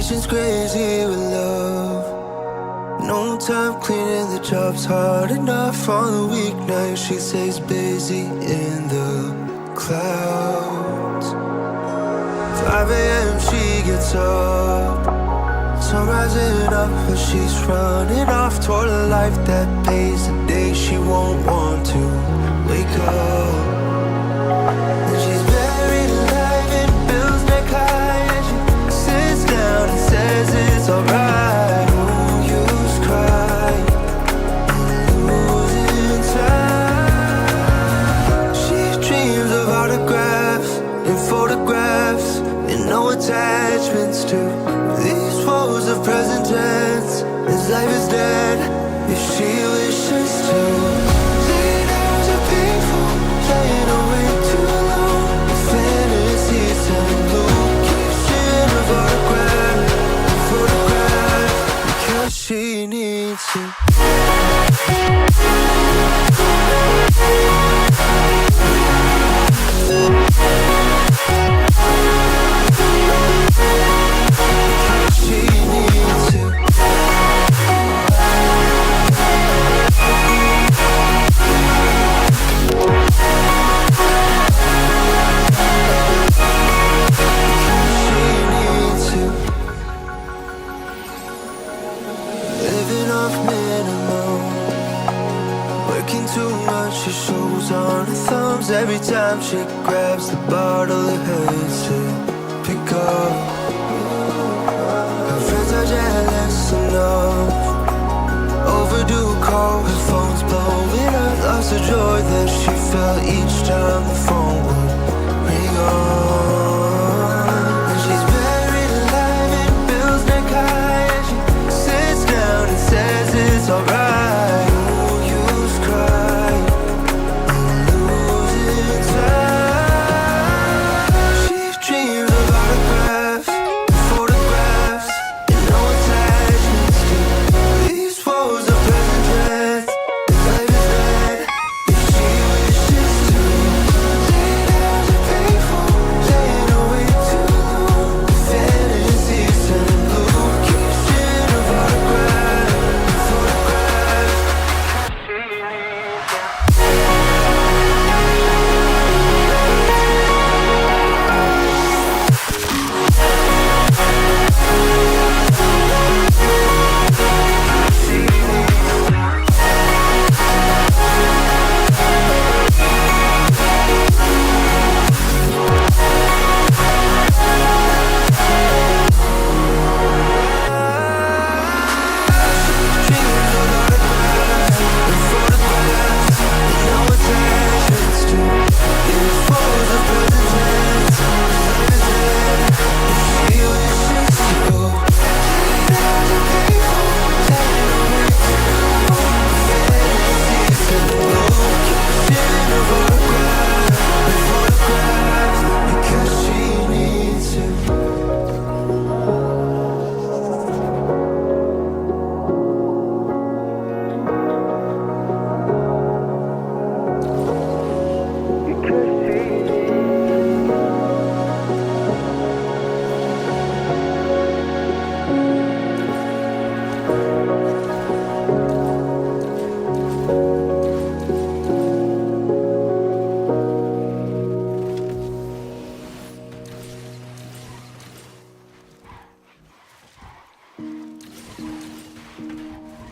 Patience crazy with love. No time cleaning, the job's hard enough. On the weeknight she stays busy in the clouds. 5 a.m. she gets up, sun rising up, but she's running off toward a life that pays the day she won't want to wake up. And she's buried alive in bills neck high, and she sits down and says it's alright. Won't use crying and losing time. She dreams of autographs and photographs and no attachments to these foes of present tense. This life is dead if she wishes to. Late hours are painful, playing away too long. Fantasies turn blue, keep dreaming of autograph, photograph, because she needs to. She needs to. Living off minimum, working too much, she shows on her thumbs. Every time she grabs the bottle it hurts to pick up. Her friends are jealous enough, overdue call, her phone's blowing up. Lost the joy that she felt each time the phone would ring on. And she's buried alive in bills neck high, and she sits down and says it's alright. Won't use crying and losing time. She dreams of autographs, photographs, and no attachments to these foes of present tense. This life is dead if she wishes to. Late hours are painful, laying away too long. Fantasies turn blue, keep dreaming of autographs, photographs.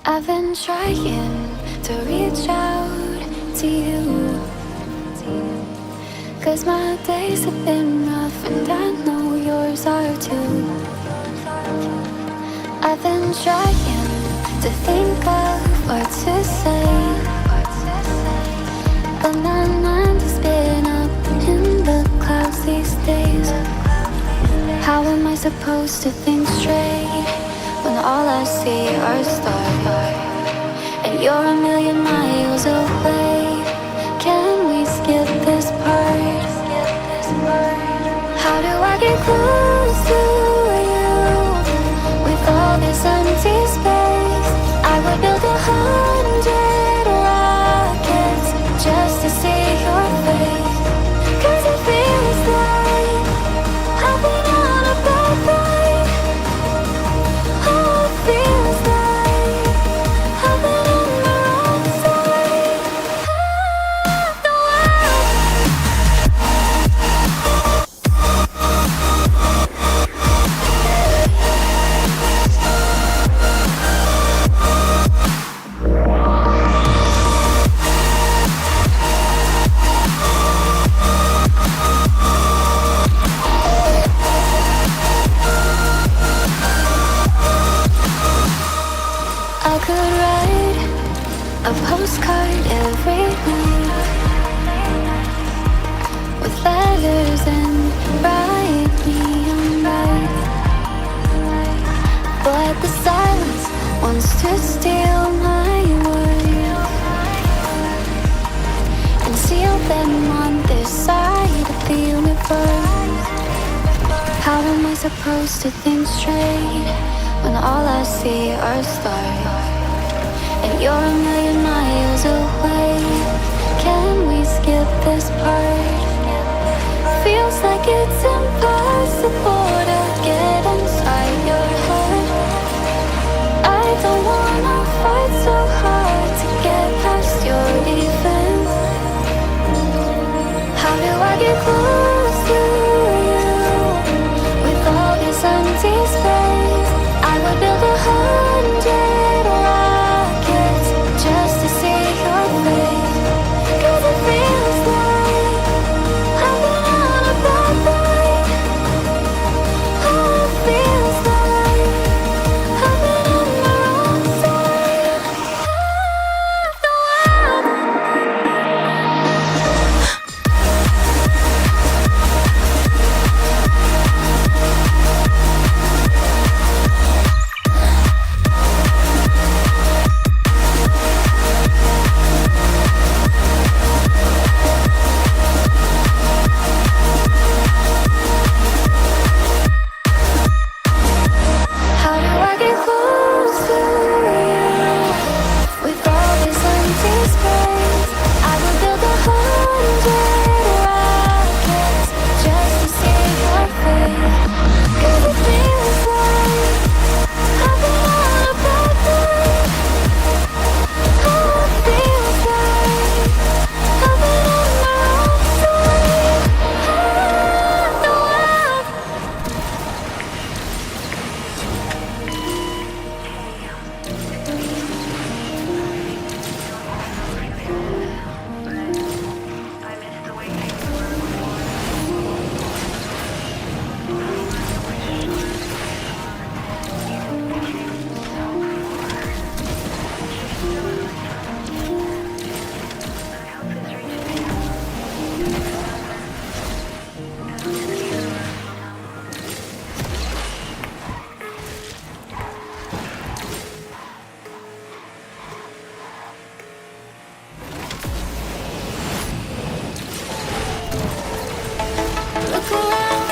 I've been trying to reach out to you, 'cause my days have been rough and I know yours are too. I've been trying to think of what to say, but my mind has been up in the clouds these days. How am I supposed to think straight when all I see are stars and you're a million miles away? Can we skip this part? How do I get close to you with all this empty space? I would build 100 rockets just to see your face, 'cause it feels like I've been on a bad ride. could write a postcard every night with letters and write neon lights. But the silence wants to steal my words and seal them on this side of the universe. How am I supposed to think straight when all I see are stars and you're a million miles away? Can we skip this part? Feels like it's impossible to get inside your head. I don't wanna fight so hard to get past your defense. How do I get close to you with all this empty space? I would build 100 rockets just to see your face. 'Cause it feels like I've been on a bad night. Oh, it feels like I've been on the wrong side of the world. How do I get close to you with all this empty space? I would build 100 rockets just to see your face. 'Cause it feels like I've been on a bad night. Oh, it feels like I've been on the wrong side of the world. Look around,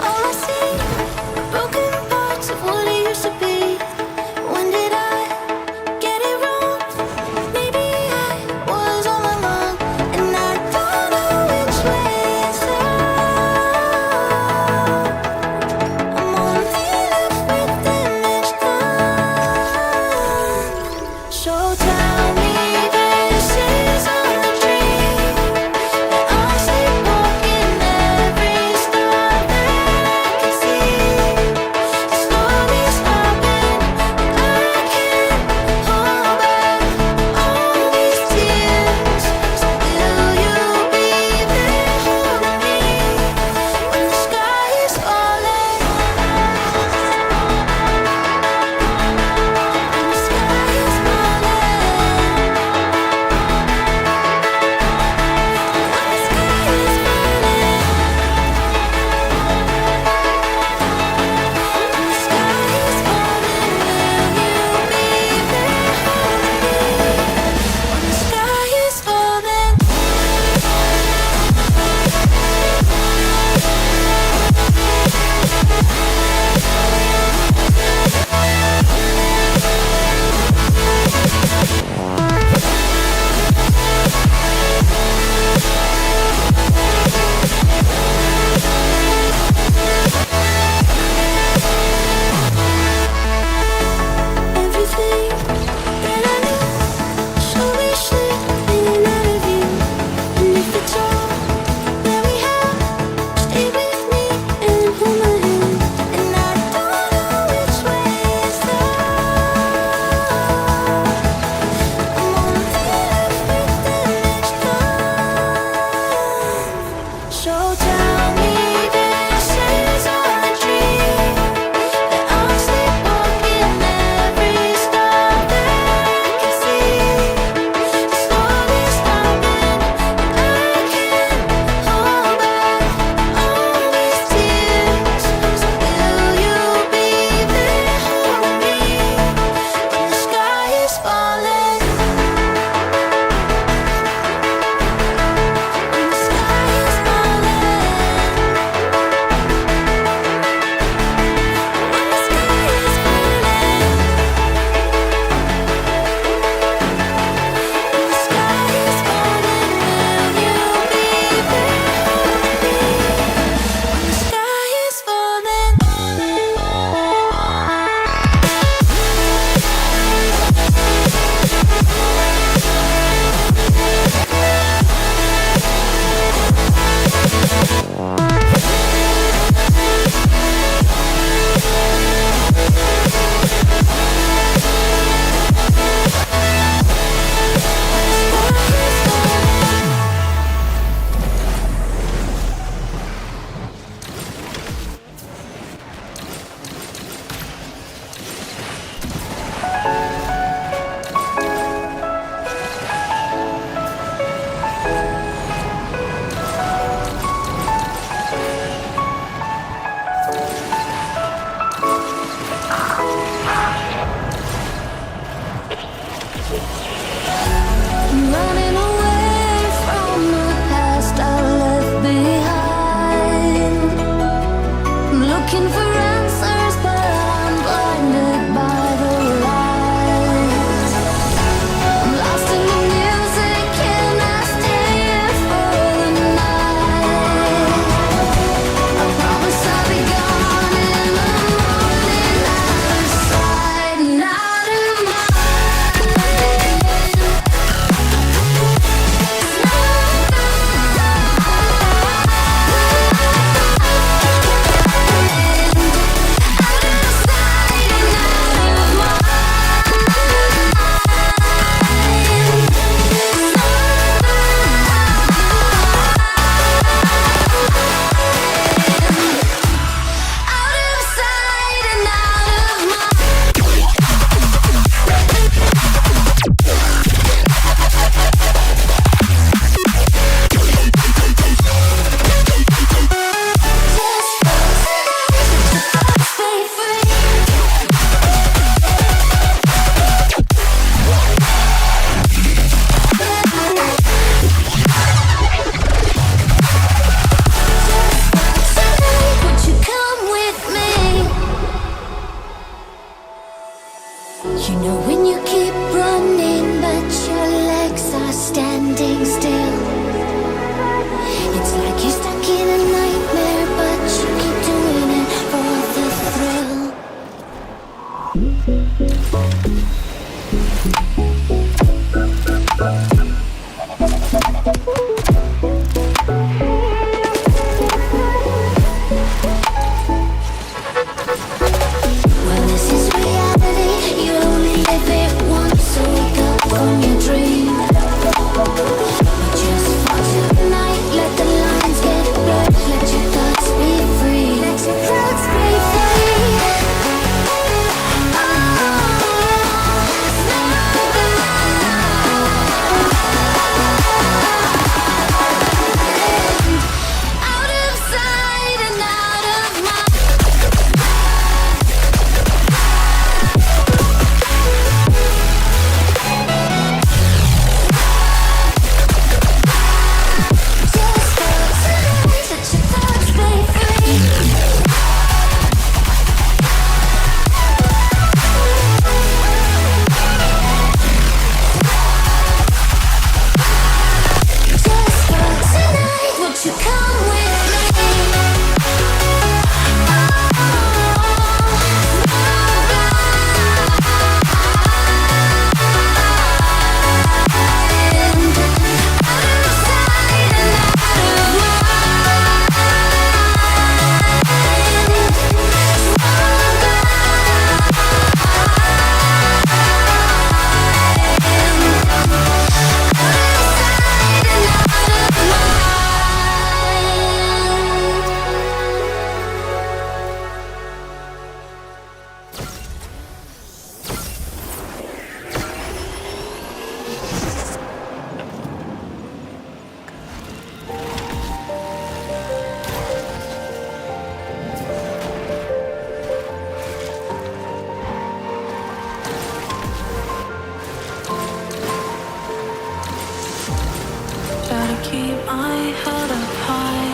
all I see broken parts of what it used to be. When did I get it wrong? Maybe I was all alone, and I don't know which way is up. I'm only left with damage done. So tell me this is a dream. I'm sleepwalking every star that I can see. Slowly stopping, I can't hold back all these tears. So will you be there for me when the sky is falling? When the sky is falling. I held up high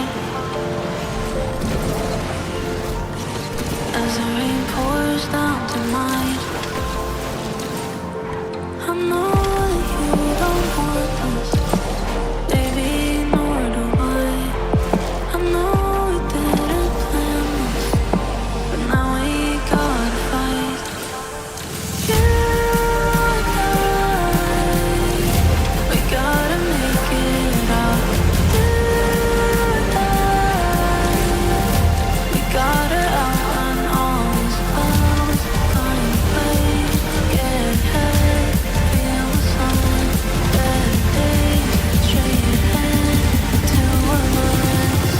as the rain pours down tonight. I know that you don't want this, baby, nor do I. I know we didn't plan this, but now we gotta fight. You and we gotta make it out. You and we gotta outrun all these clouds. Find a way, get ahead, feel the sun. Better days, straight ahead to our lives.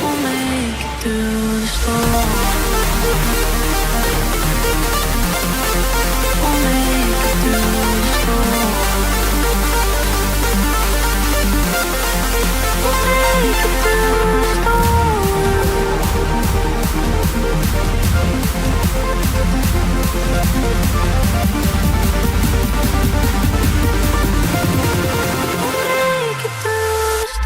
We'll make it through the storm. We'll make it through the storm. We'll make it through the storm. We'll make it through the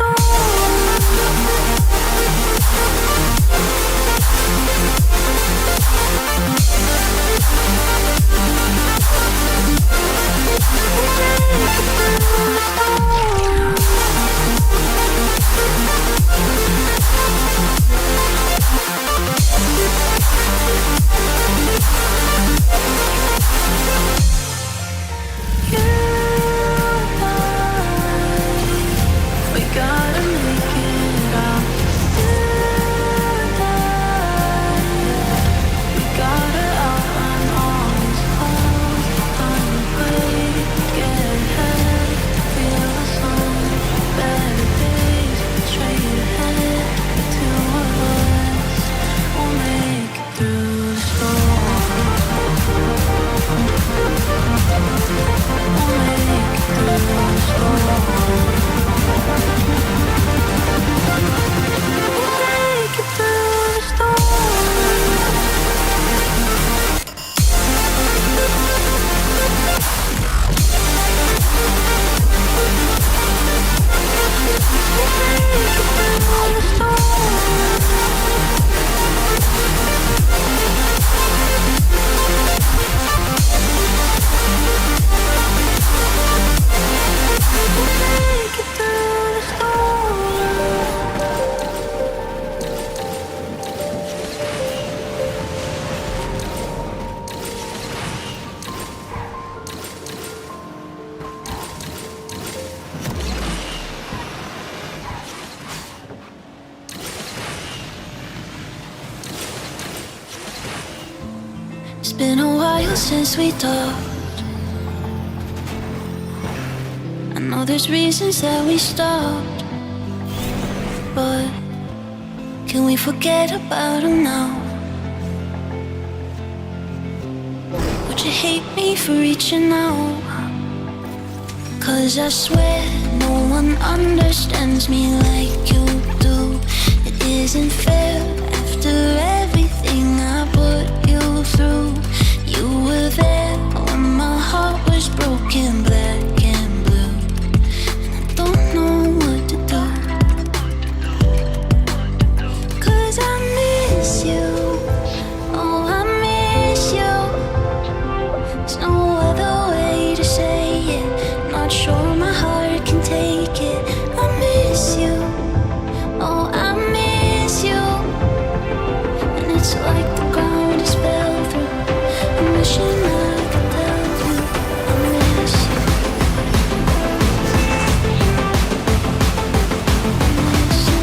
we gotta make it out. We gotta outrun all these clouds. Find a way, get ahead, feel the sun. Better days, straight ahead to our lives. We'll make it through the storm. We'll make it through the storm. We'll make it through the It's been a while since we talked. I know there's reasons that we stopped, but can we forget about them now? Would you hate me for reaching out? 'Cause I swear no one understands me like you do. It isn't fair after everything I put you through. You were there when my heart was broken, black and blue, and I don't know what to do. 'Cause I miss you, oh I miss you. There's no other way to say it. Not sure my heart can take it. I miss you, oh I miss you. And it's like the ground is fell through. I'm wishing I could tell you I miss you. I miss you.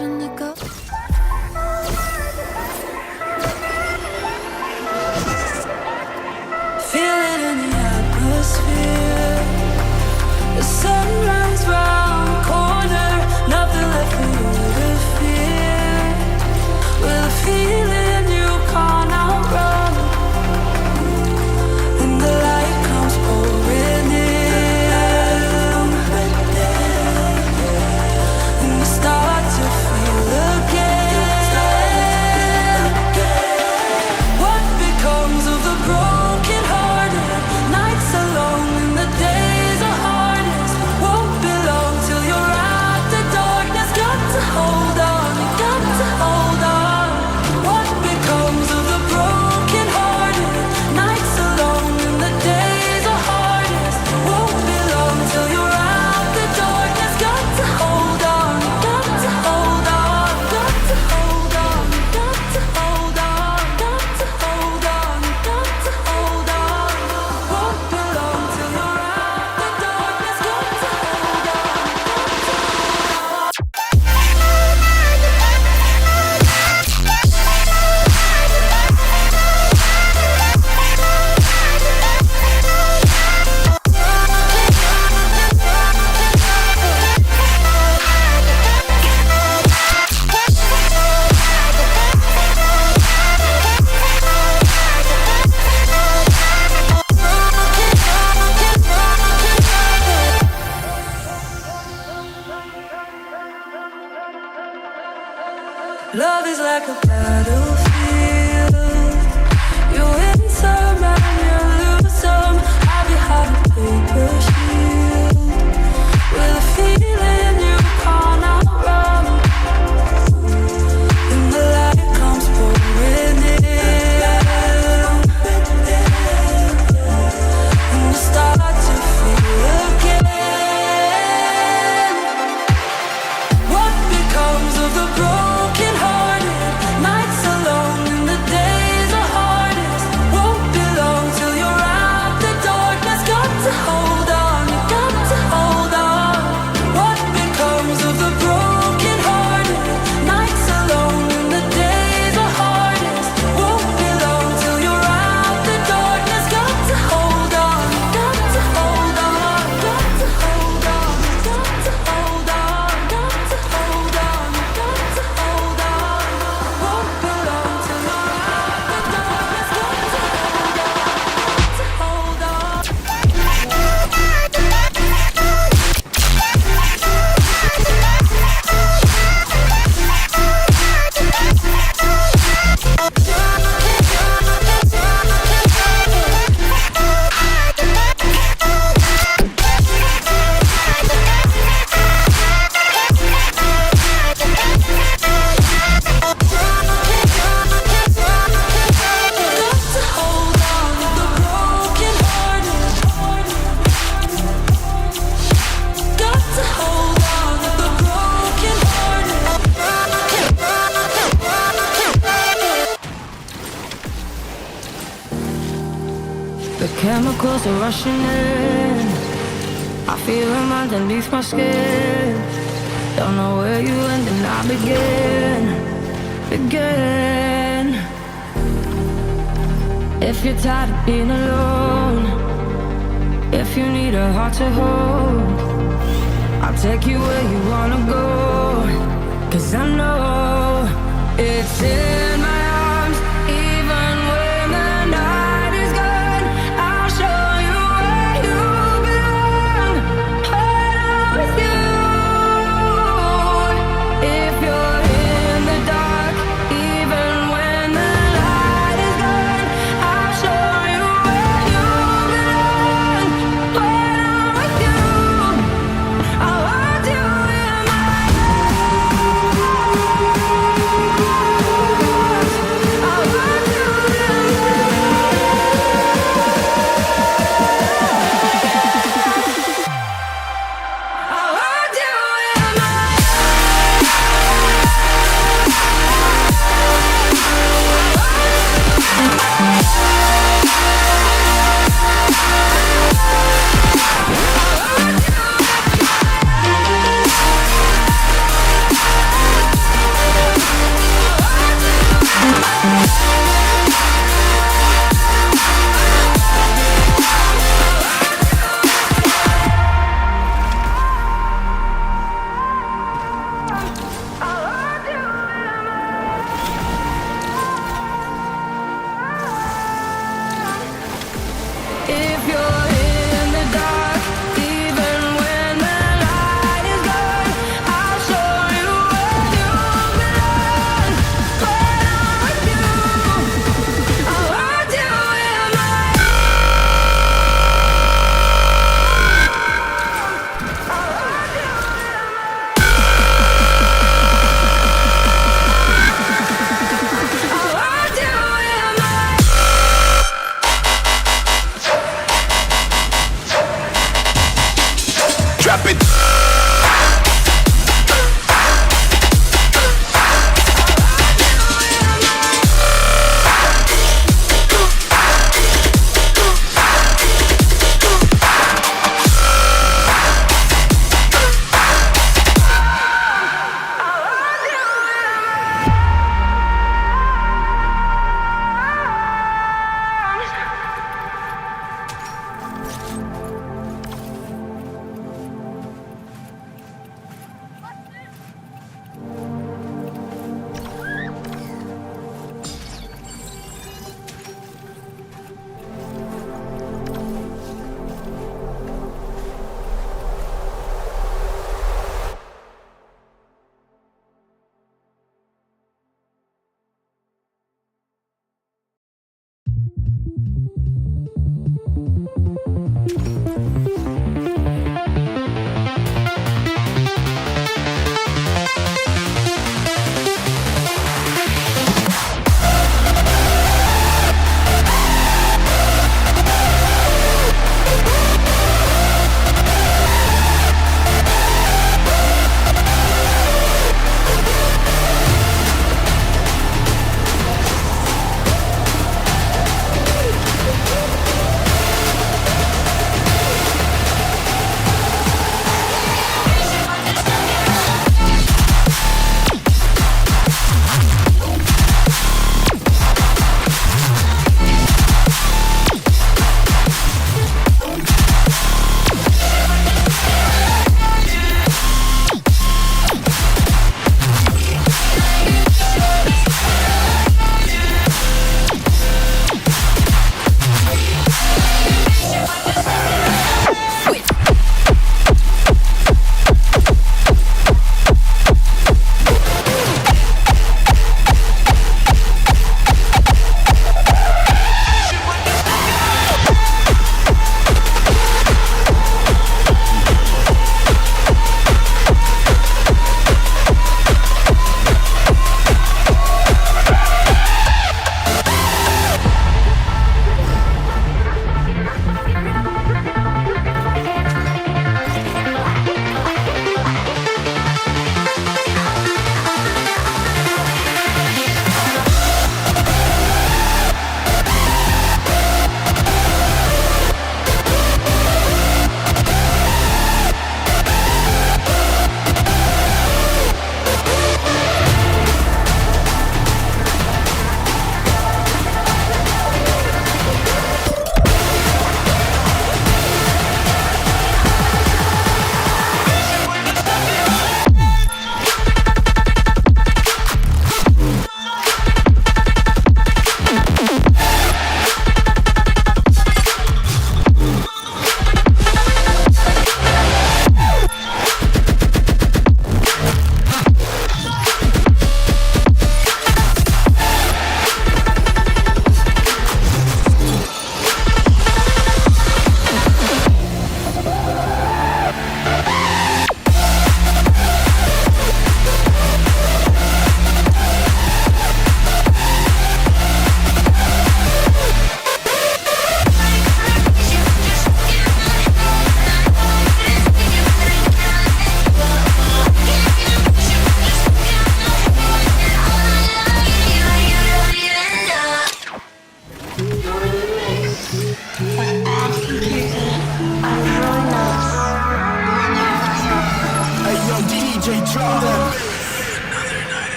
turn the go. Feel it in the atmosphere. The sunrise round the corner. Nothing left for you to fear. With a feeling you can't outrun. And the light comes pouring in. And you start to feel again. What becomes of the broken hearted? Nights alone and the days are hardest. Won't be long till you're out the darkness. Got to hold on, you got to hold on. What becomes of the broken hearted? Nights alone and the days are hardest. Won't be long till you're out the darkness. Got to hold on, you got to hold on. Got to hold on, you got to hold on. Got to hold on, you got to hold on. Won't be long till you're out the darkness. Got to hold on, love is like a battlefield. You win some and you lose some. Hide behind a paper shield. With a feeling you can't outrun. And the light comes pouring in. And you start to feel again. What becomes of the broken hearted? Nights alone and the days are hardest. Won't be long till you're out the darkness. Got to hold on, you got to hold on. What becomes of the broken hearted? Nights alone and the days are hardest. Won't be long till you're out the darkness. Got to hold on, you got to hold on. Got to hold on, you got to hold on. Got to hold on, you got to hold on. Won't be long till you're out the darkness. Got to hold on, got to hold on. Got to hold on to the broken hearted. Got to hold on to the broken hearted. The chemicals are rushing in. I feel them underneath my skin. Don't know where you end and I begin. If you're tired of being alone, if you need a heart to hold, I'll take you where you wanna go. 'Cause I know it's in my arms. Even when the night is gone, I'll show you where you belong. When I'm with you. If you're in the dark, even when the light is gone, I'll show you where you belong. When I'm with you, I'll hold you in my arms.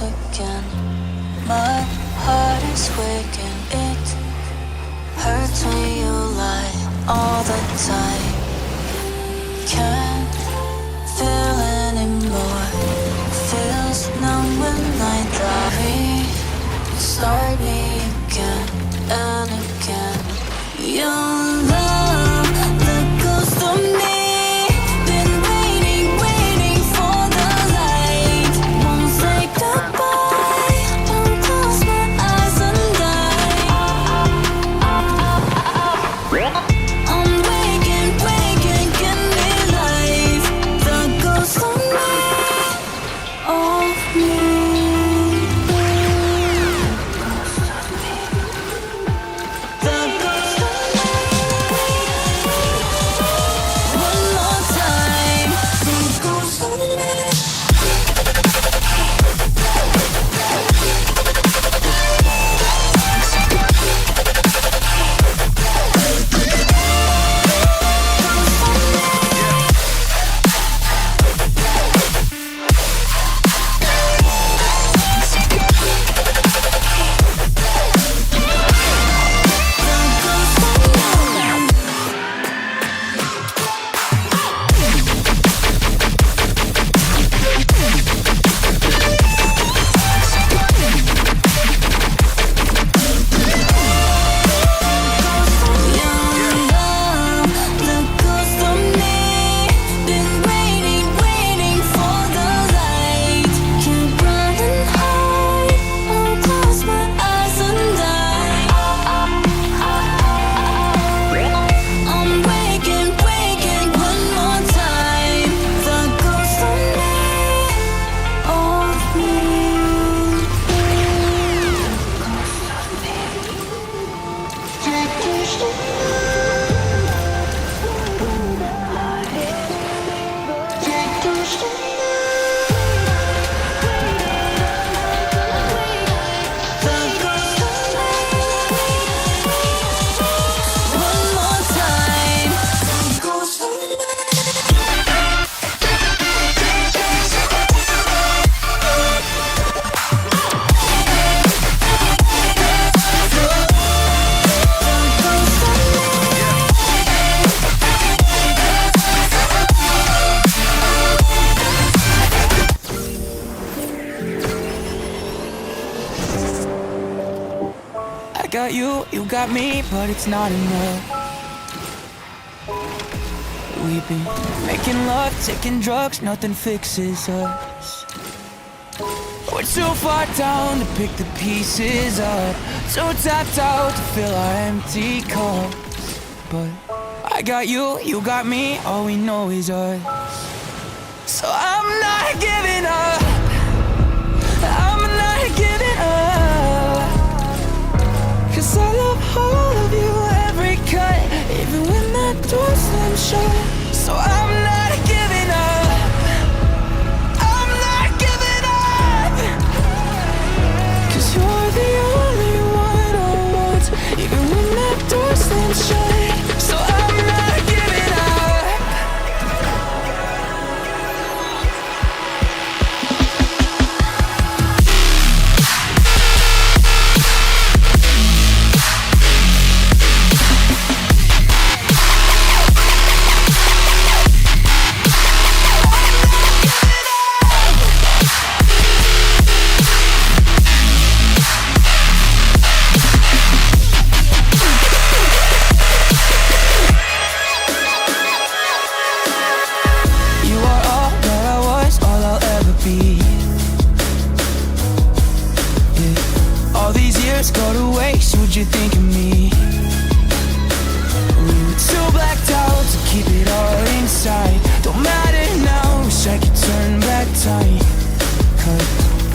again. My heart is waking. It hurts when you lie all the time. Can't feel anymore. Feels numb when I die. Start me again and again. Your love, the ghost of me. Been waiting, waiting for the light. Won't say goodbye. Won't close my eyes and die. I'm waking, waking, give me life. The ghost of me, of me. The ghost of me. One more time. The ghost of me. I got you, you got me, but it's not enough. We've been making love, taking drugs, nothing fixes us. We're too far down to pick the pieces up, too tapped out to fill our empty cups. But I got you, you got me, all we know is us. So I'm not giving up, I'm not giving up. 'Cause I love all of you, every cut, even when that door slams shut. So I'm not giving up, I'm not giving up. 'Cause you're the only one I want, even when that door slams shut. So I'm not giving up. Go to waste, would you think of me? We were too blacked out to keep it all inside. Don't matter now, wish I could turn back time. 'Cause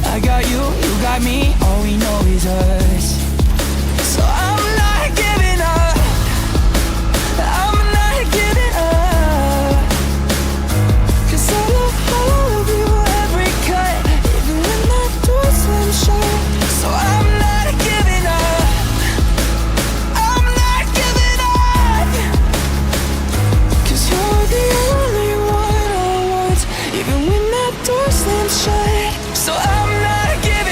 I got you, you got me, all we know is us. So I'm not giving up, I'm not giving up. 'Cause I love all of you, every cut, even when that door slams shut. So I'm not giving up, I'm not giving up. 'Cause you're the only one I want, even when that door slams shut. So I'm not giving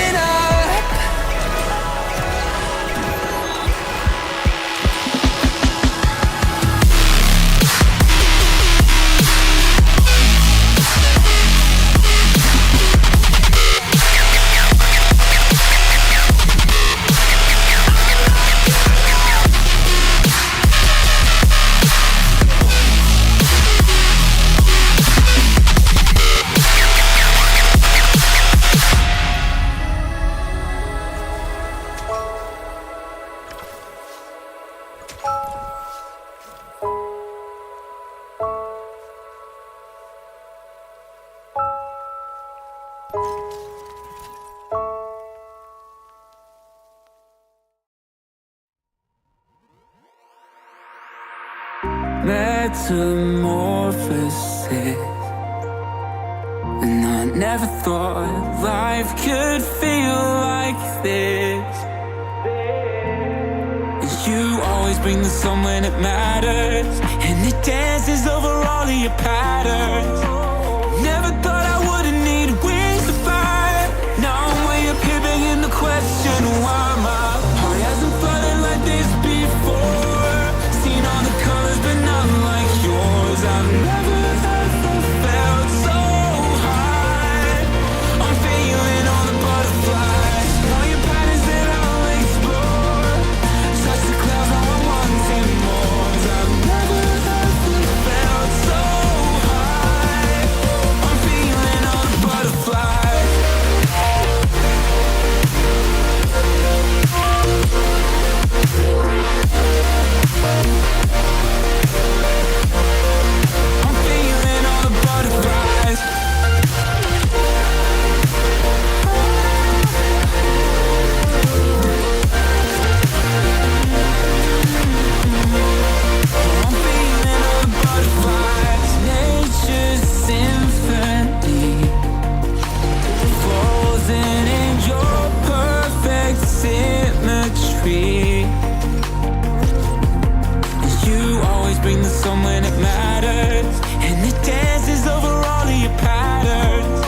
Metamorphosis, and I never thought life could feel like this. And you always bring the sun when it matters, and it dances over all of your patterns. Never thought I wouldn't need wings to fly. Now I'm way up here begging the question why my heart hasn't flooded like this before. Seen all the colors but not like yours. I've never ever felt so high. I'm feeling all the butterflies, all your patterns that I'll explore. Touch the clouds, now I'm wanting more. I've never ever felt so high. I'm feeling all the butterflies. I'm feeling all the butterflies. I'm feeling all the butterflies. Nature's symphony, frozen in your perfect symmetry. You always bring the sun when it matters, and it dances over all of your patterns.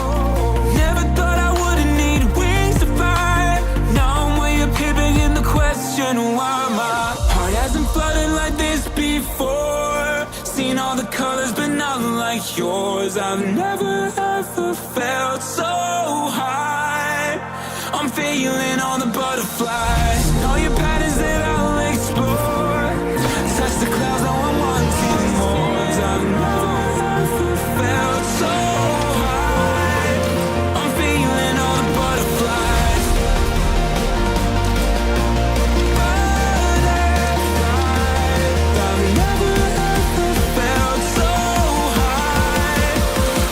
Never thought I wouldn't need wings to fly. Now I'm way up here begging the question why my heart hasn't flooded like this before. Seen all the colors but not like yours. I've never ever felt so high. I'm feeling all the butterflies, all your patterns that I'll explore. Touch the clouds, now I'm wanting more. I've never ever felt so high. I'm feeling all the butterflies. Butterflies. I've never ever felt so high.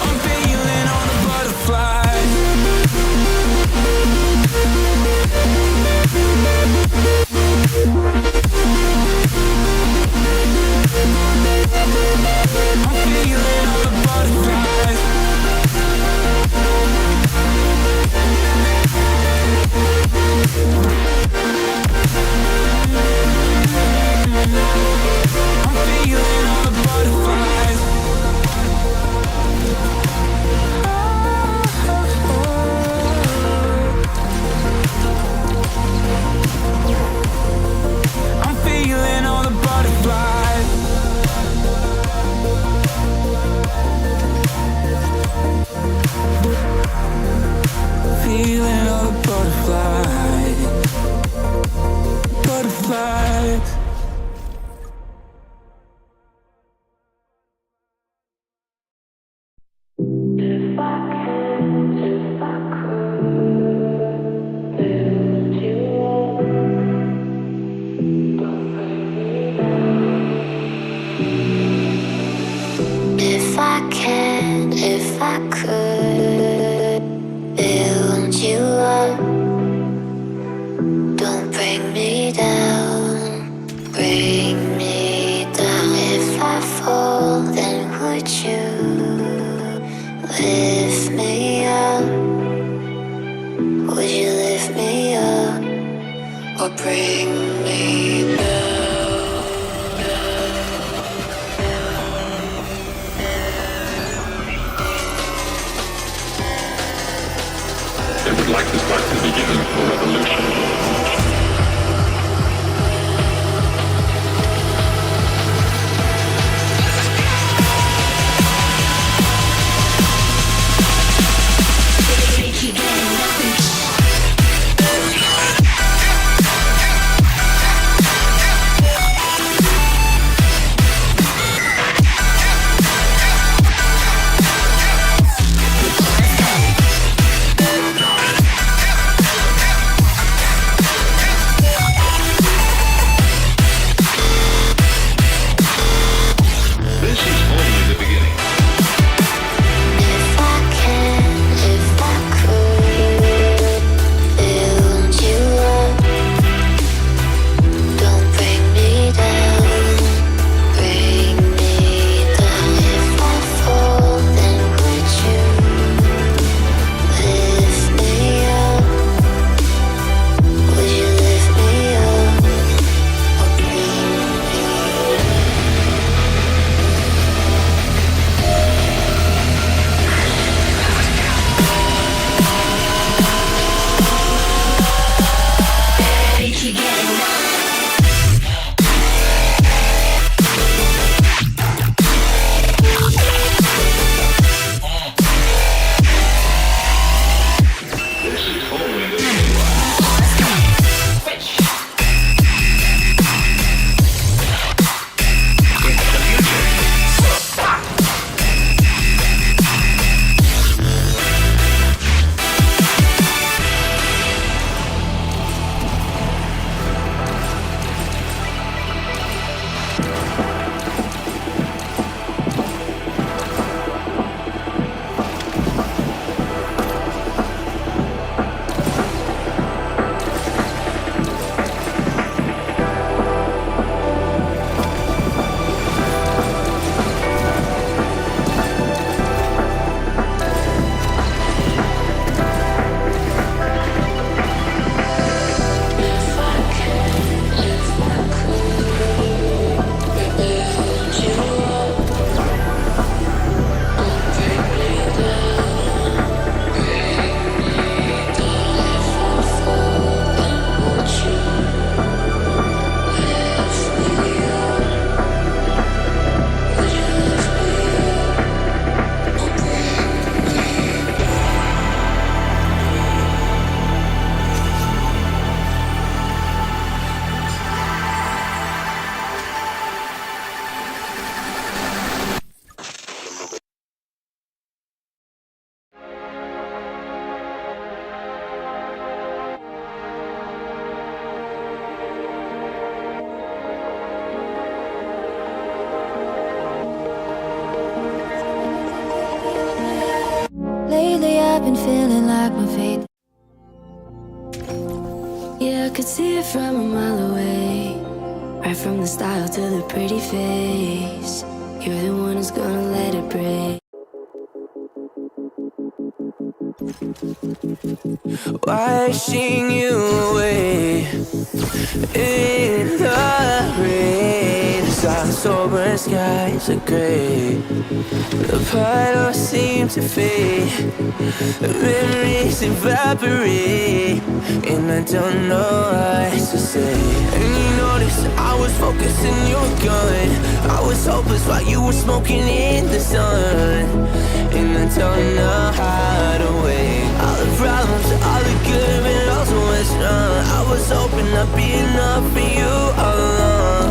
I'm feeling all the butterflies. I'm feeling all the butterflies. I'm feeling all the butterflies. I'm feeling all the butterflies. Feeling all the butterflies. Butterflies. If I can, if I could build you up, don't bring me down, bring me down. If I fall, then would you lift me up? Would you lift me up or bring me down? They would like to start the beginning of a revolution. I could see it from a mile away. Right from the style to the pretty face. You're the one who's gonna let it break. Washing you away in the rain. Soft sober skies are gray. The puddles seem to fade. The memories evaporate, and I don't know what to say. And you noticed I was focusing your gun. I was hopeless while you were smoking in the sun. And I don't know how to wait. All the problems, all the good, and also what's wrong. I was hoping I'd be enough for you all along,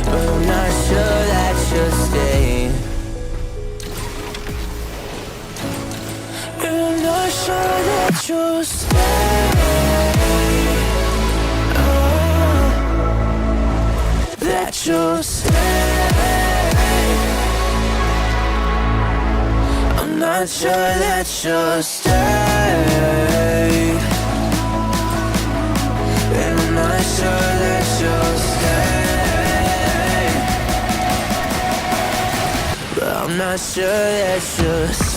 but I'm not sure that you'll stay. And I'm not sure that you'll stay. Oh, that you'll stay. I'm not sure that you'll stay. And I'm not sure that you'll stay. But I'm not sure that you'll stay.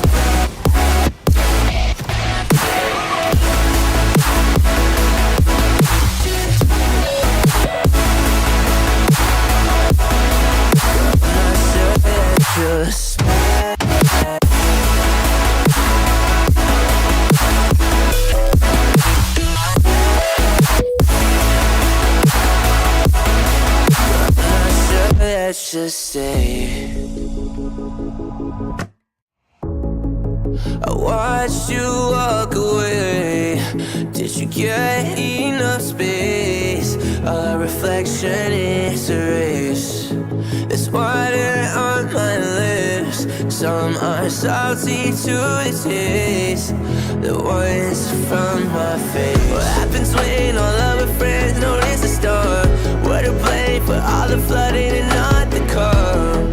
Just let's just stay. I watched you walk away. Did you get enough space? A reflection is a race. There's water on my lips. Some are salty to the taste. The ones from my face. What happens when all of our friends notice a storm? We're to blame for all the flooding and not the calm.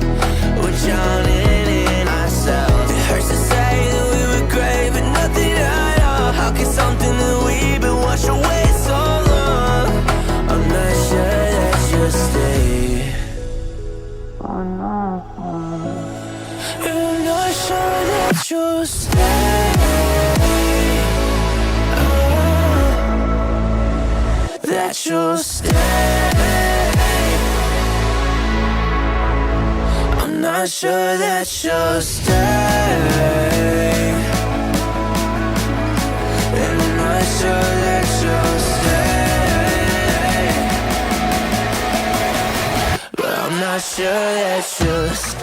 We're drowning in ourselves. It hurts to say that we were great, but nothing at all. How can something that we've been washed away so long? I'm not sure that you'll stay. I'm not sure that you'll stay. That you'll stay. I'm not sure that you'll stay. And I'm not sure that you'll stay. But I'm not sure that you'll stay.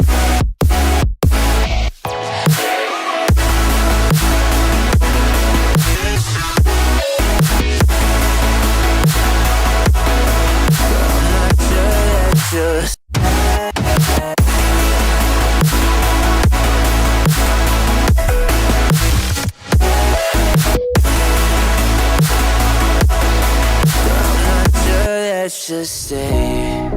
Just let's just stay.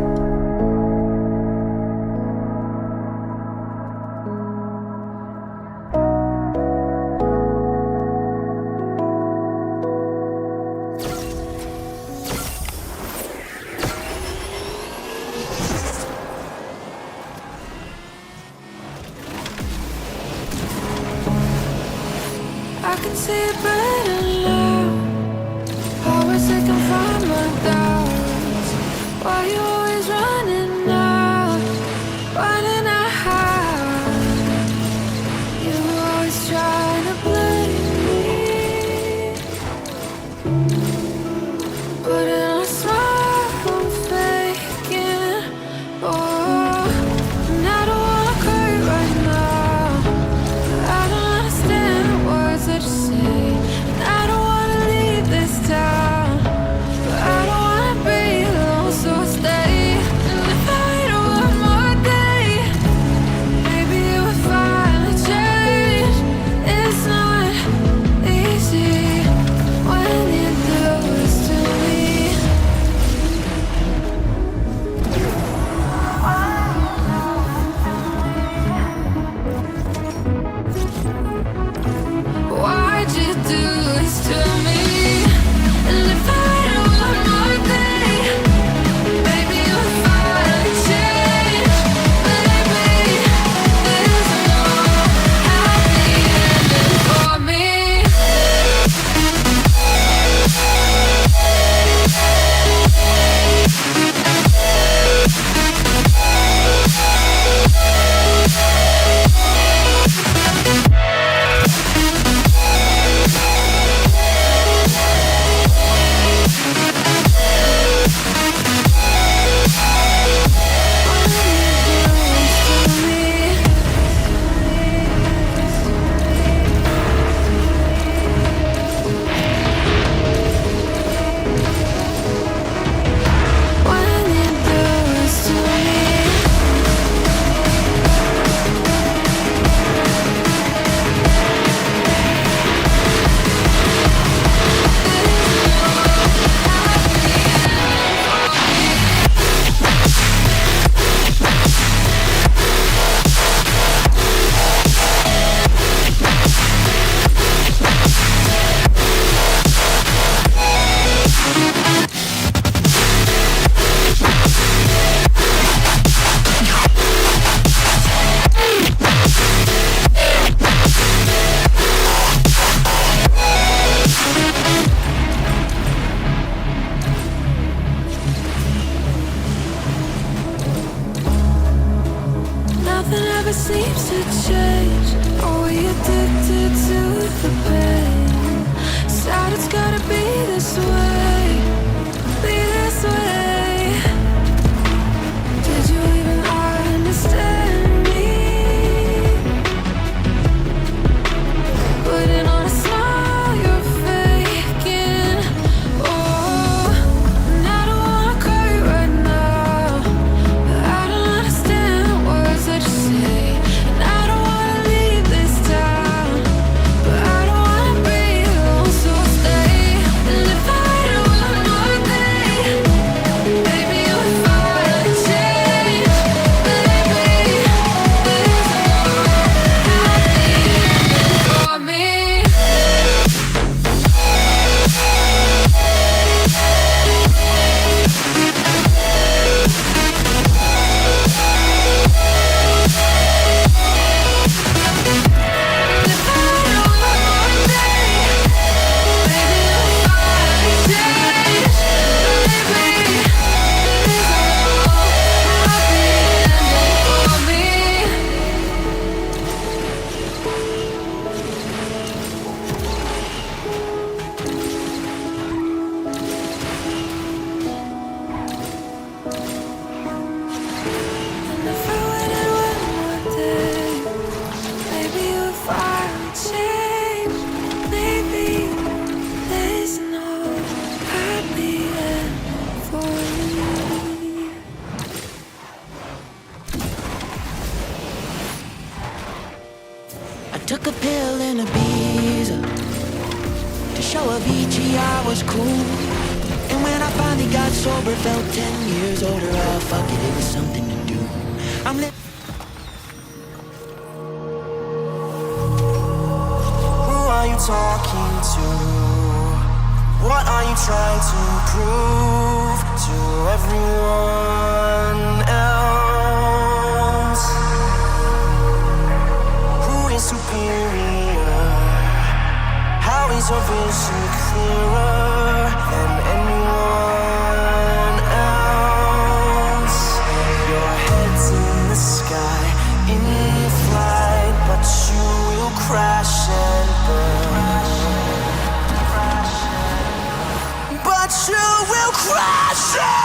I can see it better now. Always taken from my doubts. Why you show of EG, I was cool. And when I finally got sober, felt 10 years older. Oh, fuck it, it was something to do. I'm living. Who are you talking to? What are you trying to prove to everyone else? Who is superior? How is your vision clearer than anyone else? Your head's in the sky, in flight, but you will crash and burn. But you will crash it!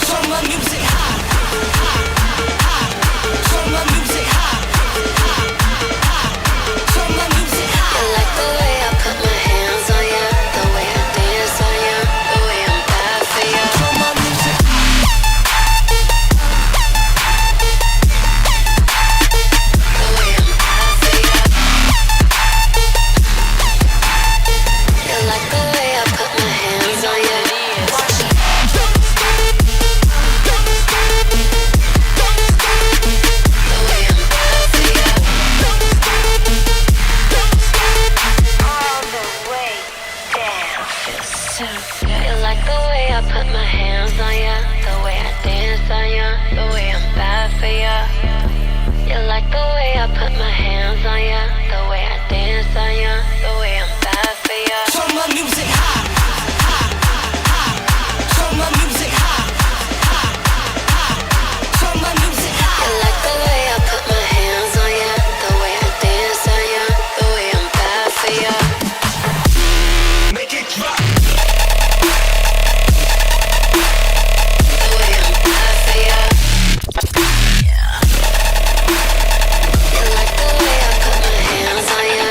Turn my music high. I put my hands on ya, the way I dance on ya, the way I'm bad for ya. You like the way I put my hands on ya, the way I dance on ya, the way I'm bad for ya. Turn my music high, high, high. Turn my music high, high, high. Turn my music high. You like the way I put my hands on ya, the way I dance on ya, the way I'm bad for ya. Make it drop. The way I'm bad for ya. You like the way I put my hands on ya.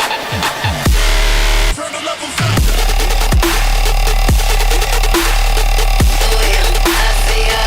Turn the levels up. The way I'm bad for ya.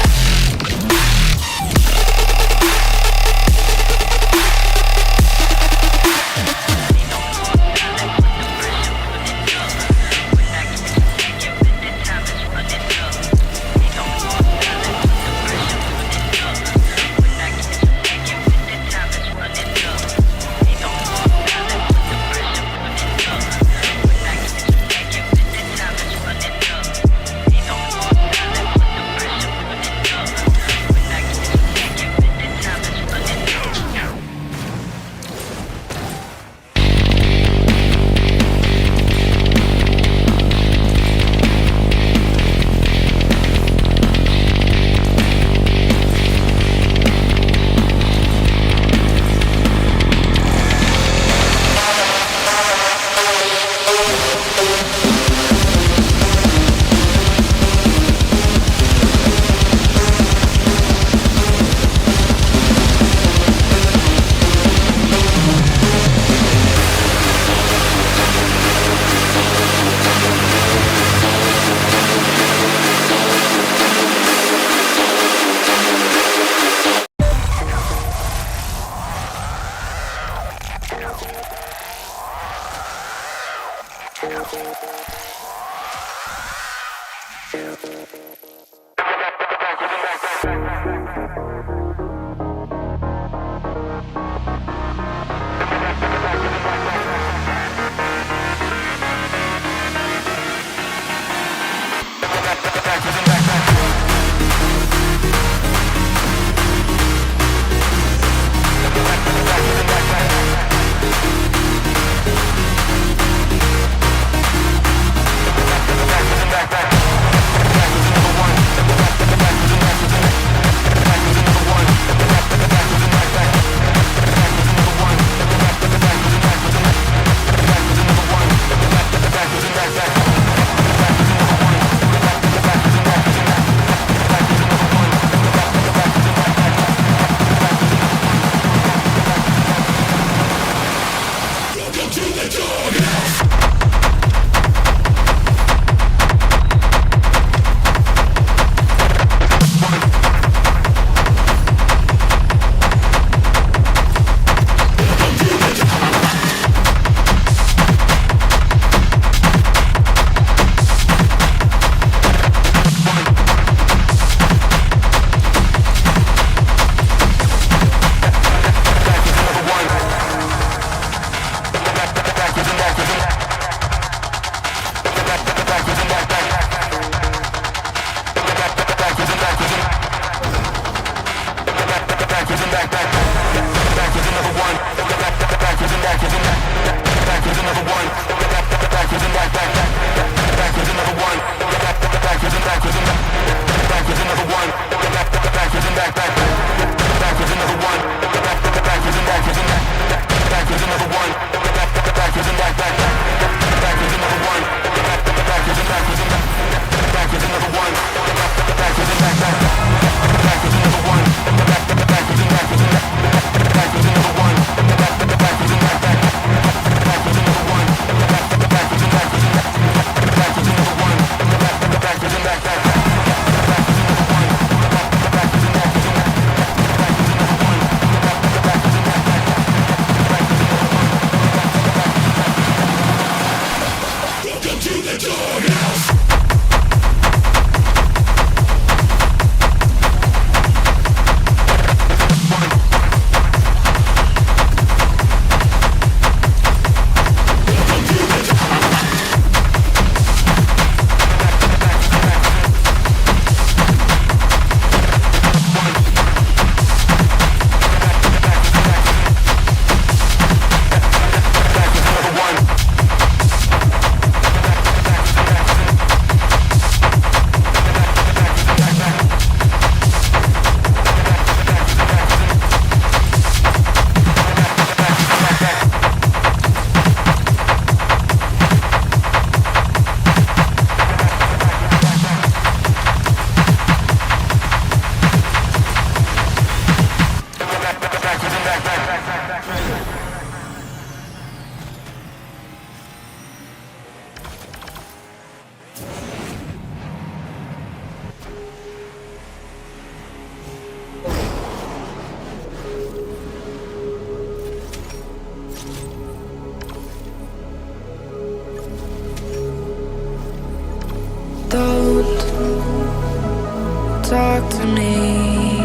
talk to me,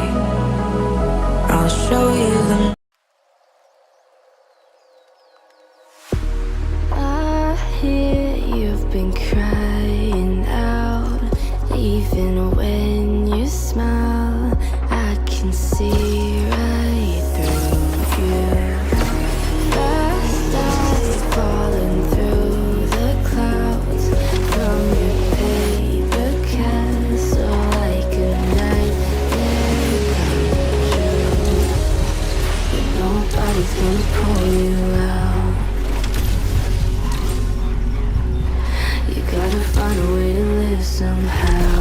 I'll show you the. I hear you've been crying out, even when you smile. I can see right through you. Fast eyes falling through the clouds from your paper castle, like a nightmare come true. But nobody's gonna pull you out. You gotta find a way to live somehow.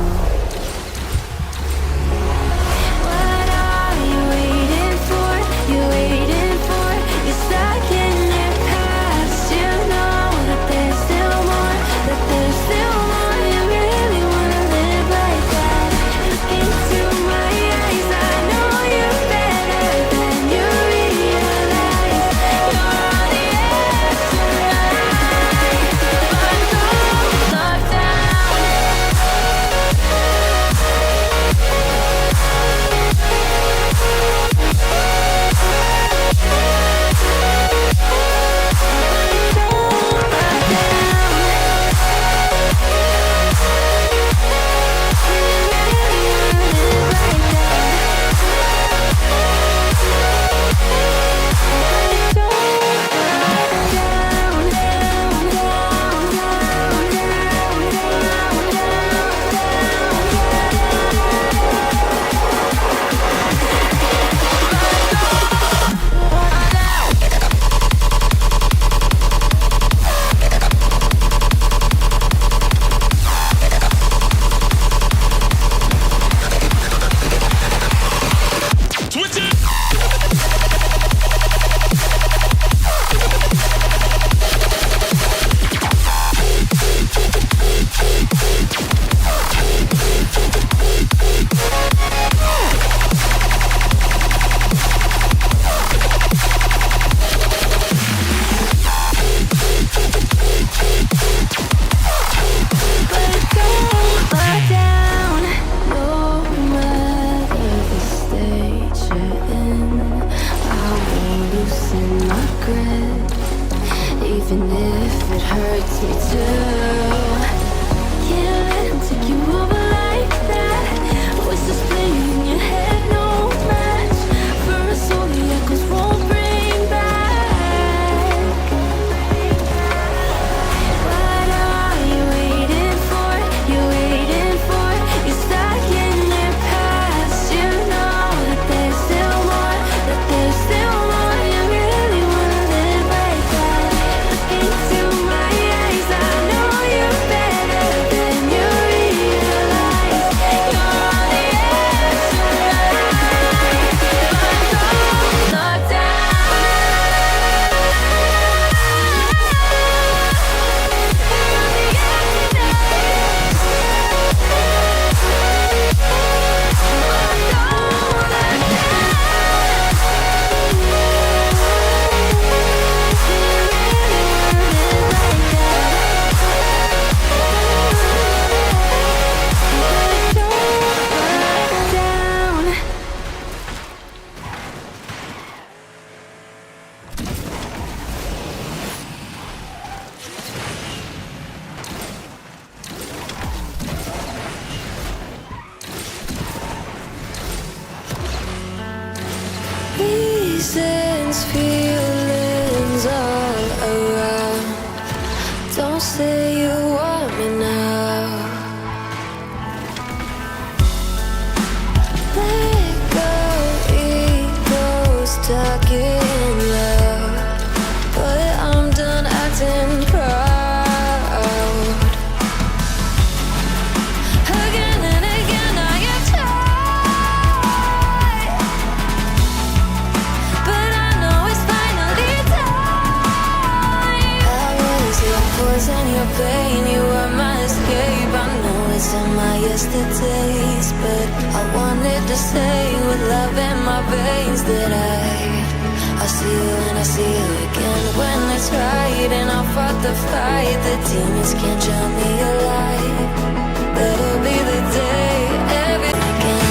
What are you waiting for? You're waiting for. You're stuck in your past. You know that there's still more. That there's still more. You really wanna live like that. Look into my eyes. I know you better than you realize. You're on the edge tonight, but don't look down. Even if it hurts me too, can't let him take you over like that. Voices playing in your head, no match for a soul the echoes won't bring back. What are you waiting for? You're waiting for. You're stuck in your past. You know that there's still more. That there's still more. You really wanna live like that. Look into my eyes. I know you better than you realize. You're on the edge tonight, but don't look down. Reasons, feelings all around. Don't say you want me now. Let go, ego stuck in love, but I'm done acting proud. Again and again I have tried, but I know it's finally time. I was your poison, your pain, you were my escape. I know it's in my yesterdays, but I wanted to say with love in my veins that I see you and I see you again when it's right. And I fought the fight, the demons can't drown me alive. That'll be the day everything can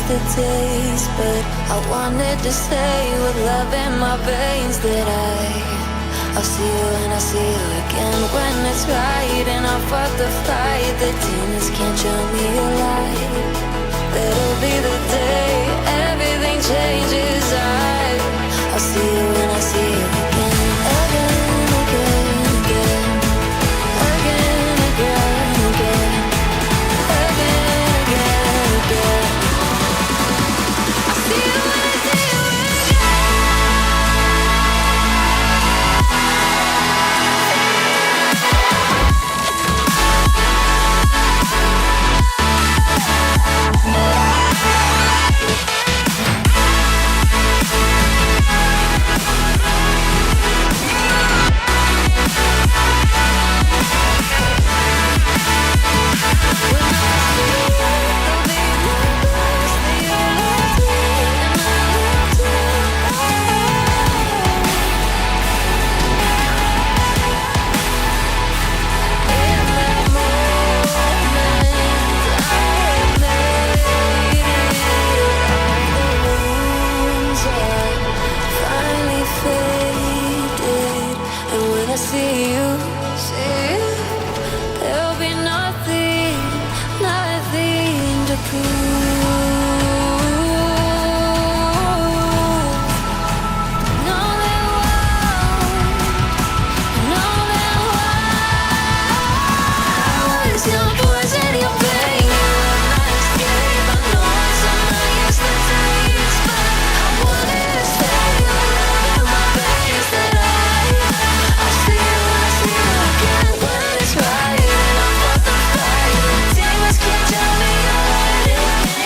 yesterdays, but I wanted to say with love in my veins that I'll see you and I'll see you again when it's right. And I'll fought the fight, the demons can't show me a light. That'll be the day everything changes. I'll see you and I'll see you again, again, again, again, again, again, again, again, again, again. I'll see you and I'll see you again. See you, there'll be nothing, nothing to prove. No, there won't, no, there won't. It's your poison, your pain, your escape. I know it's on my yesterdays, but I wanted to stay alive in my veins that I'll see you again when it's right. And I'll fight the fight. Demons can't tell me you're right again.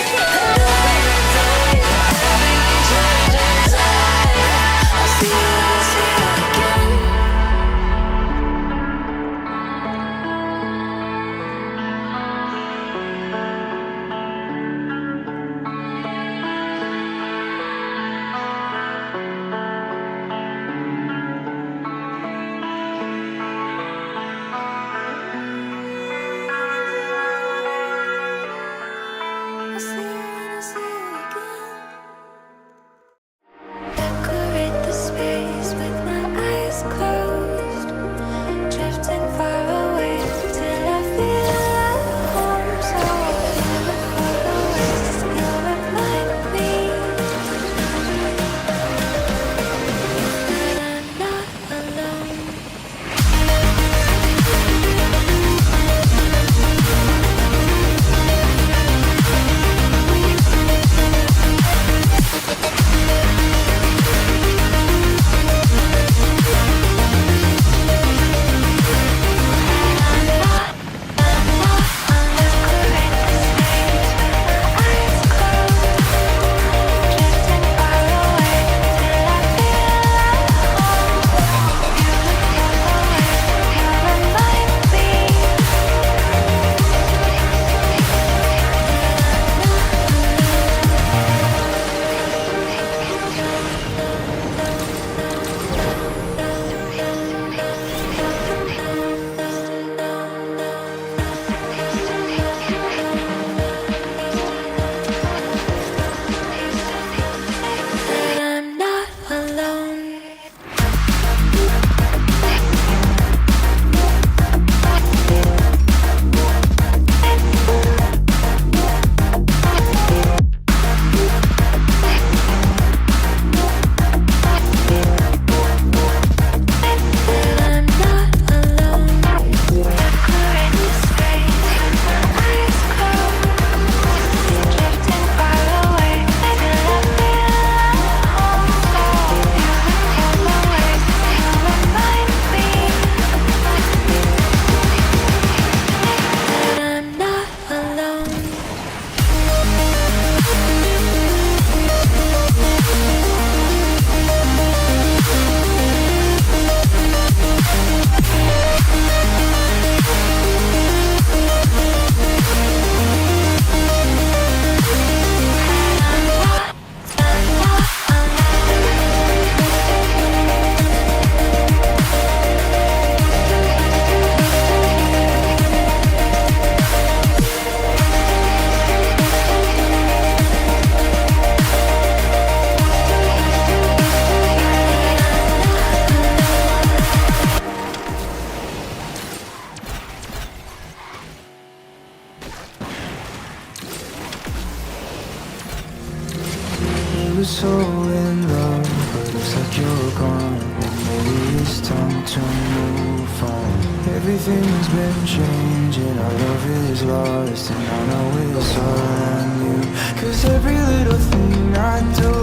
were so in love, but looks like you're gone. And maybe it's time to move on. Everything's been changing, our love is lost, and I know it's all on you. 'Cause every little thing I do,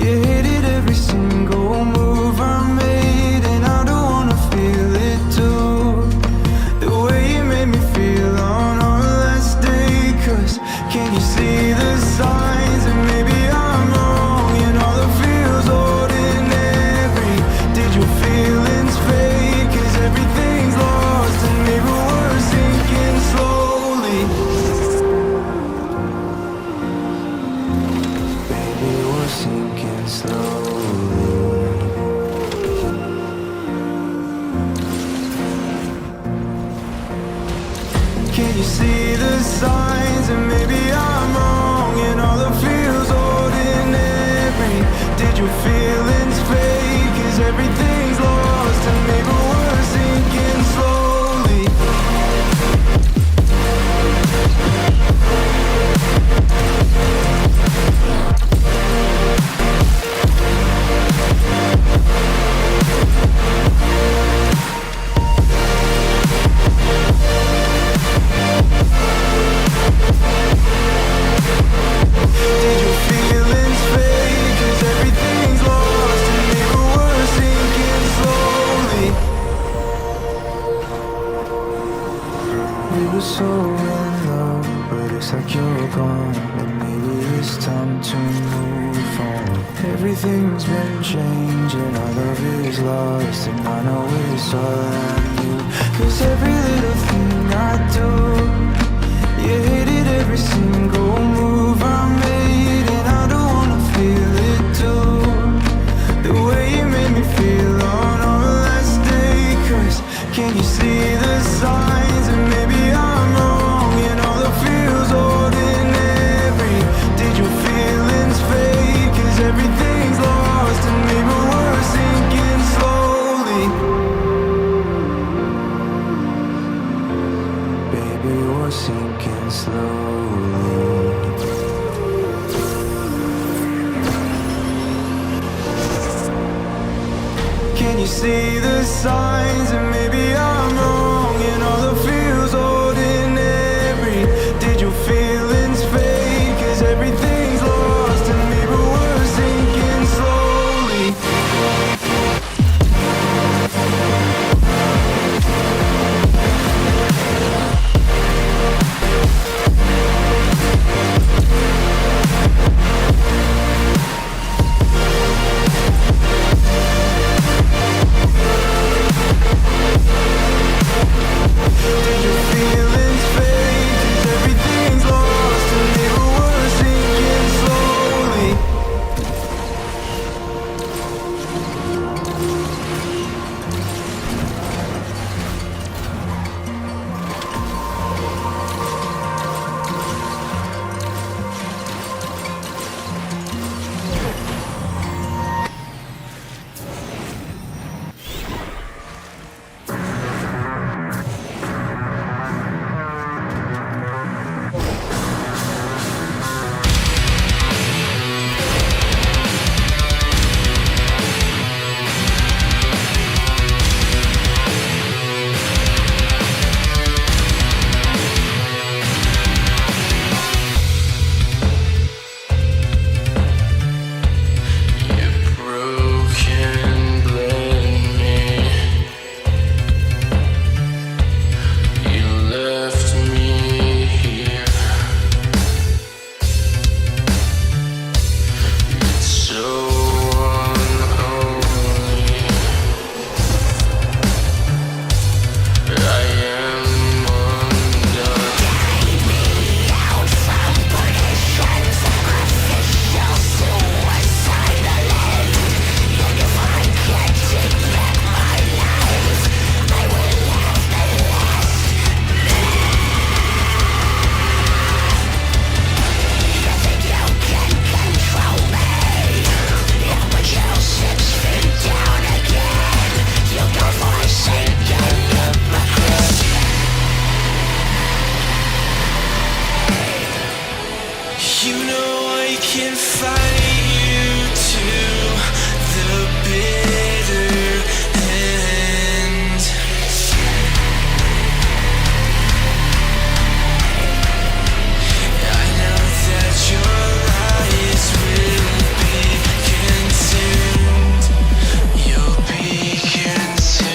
you hated every single move I made, and I don't wanna feel it too. The way you made me feel on our last day. 'Cause can you see the signs? And maybe I'm wrong, and all it feels ordinary. Did your feelings fade? 'Cause everything's lost, and maybe we're sinking slowly. Baby, we're sinking slowly. Can you see the signs? And maybe I'm wrong, and all it feels ordinary. Did your feelings fade? 'Cause everything's lost, and maybe we're sinking slowly. Did your feelings fade? 'Cause everything's lost, and maybe we're sinking slowly. We were so in love, but it's like you're gone. And maybe it's time to move on. Everything's been changing, our love is lost, and I know it's all on you. 'Cause every little thing I do, you hated every single move I made, and I don't wanna feel it too. The way you made me feel on our last day. 'Cause can you see the signs? And maybe I'm wrong, and all it feels ordinary. Did your feelings fade? 'Cause everything's lost, and maybe we're sinking slowly. Baby, we're sinking slowly. Can you see the signs? And maybe I'm wrong, and all it feels ordinary. Did your feelings fade? 'Cause everything's lost, and maybe we're sinking slowly. can fight you to the bitter end. I know that your lies will be consumed. You'll be consumed.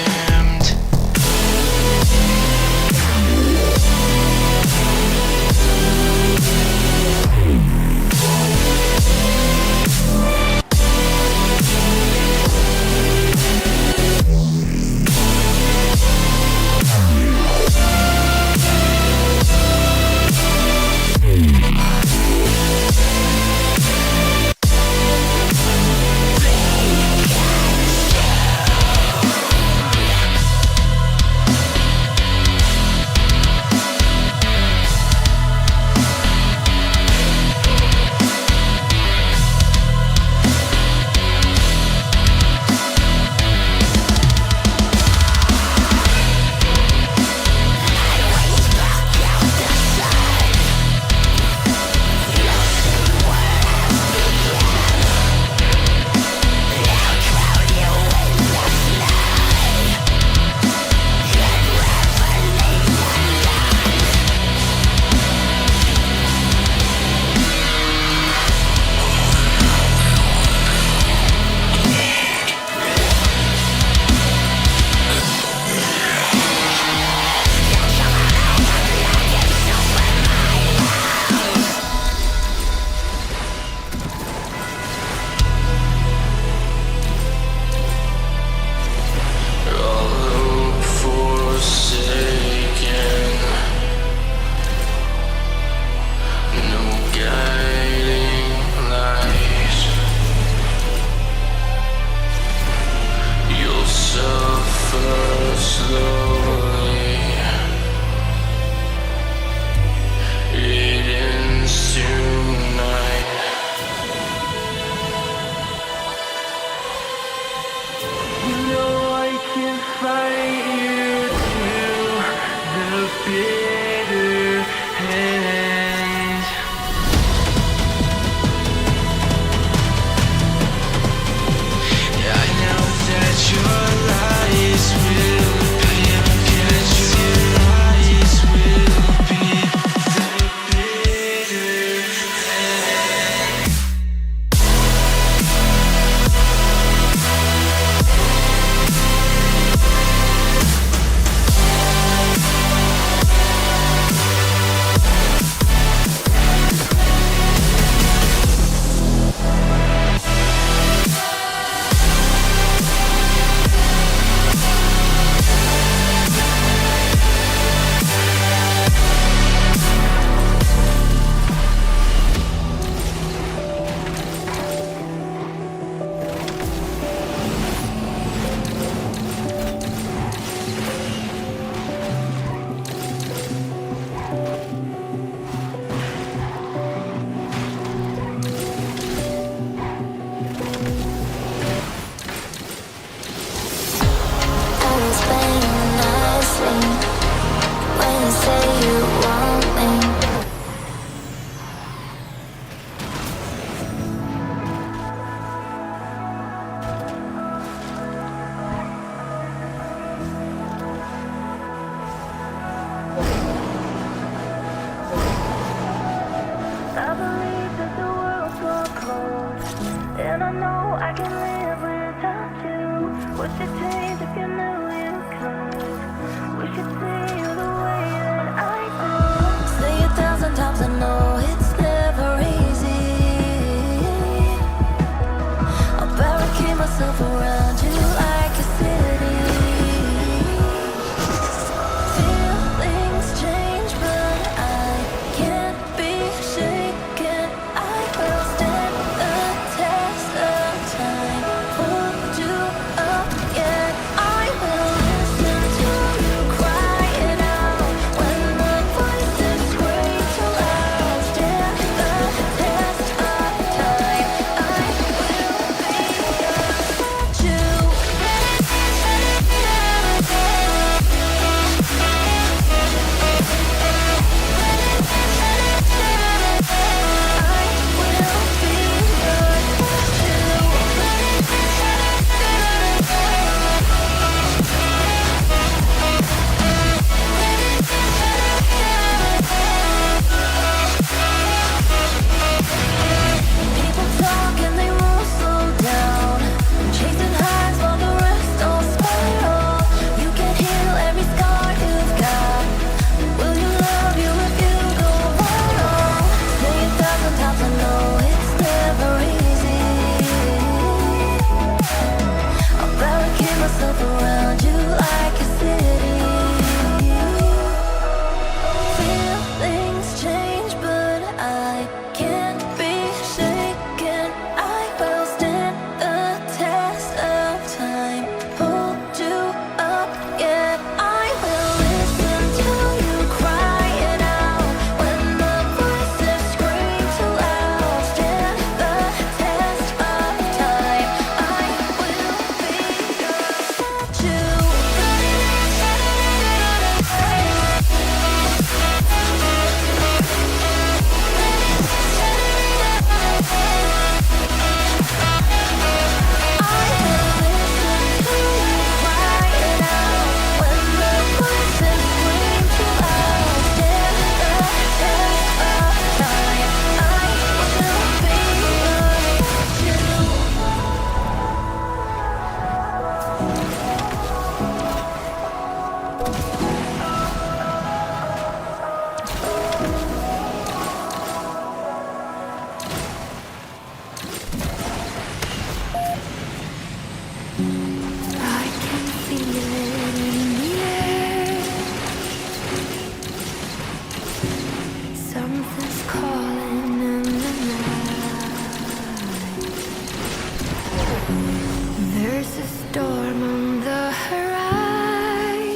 a storm on the horizon.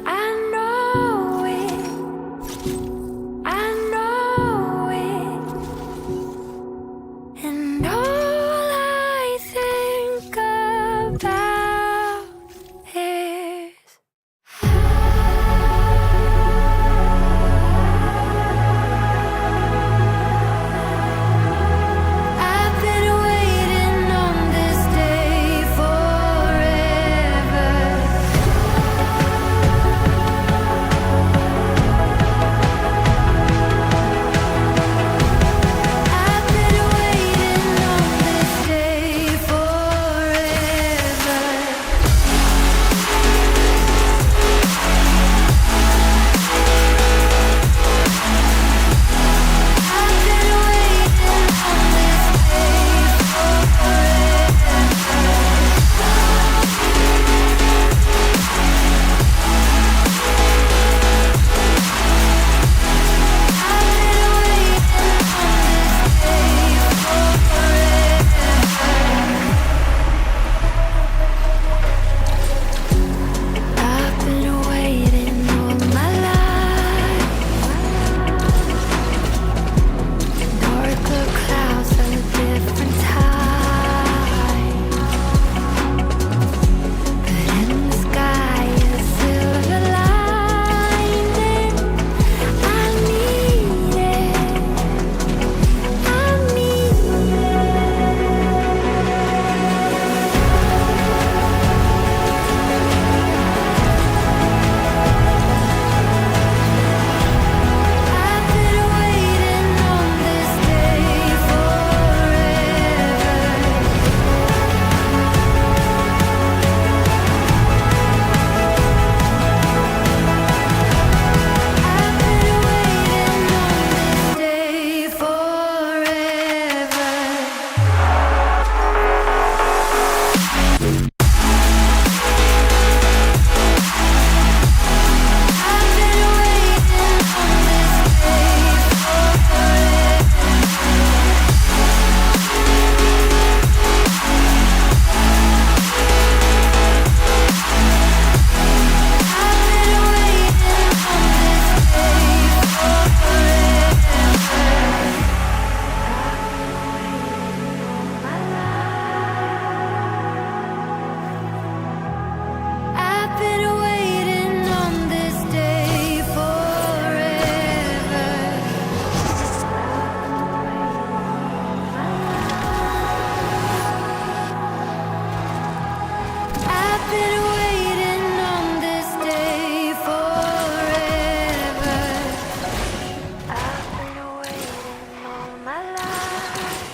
I know it. I know it. And all I think about is I've been waiting on this day forever. I've been waiting on this day forever. I've been waiting on this day I've been waiting all my life. Darker clouds of a different type, but in the sky a silver lining. I need it. I need I've been waiting on this day forever. I've been waiting on this day forever. I've been waiting on this day I've been waiting on this day forever. I've been waiting on this day forever. I've been waiting all my life.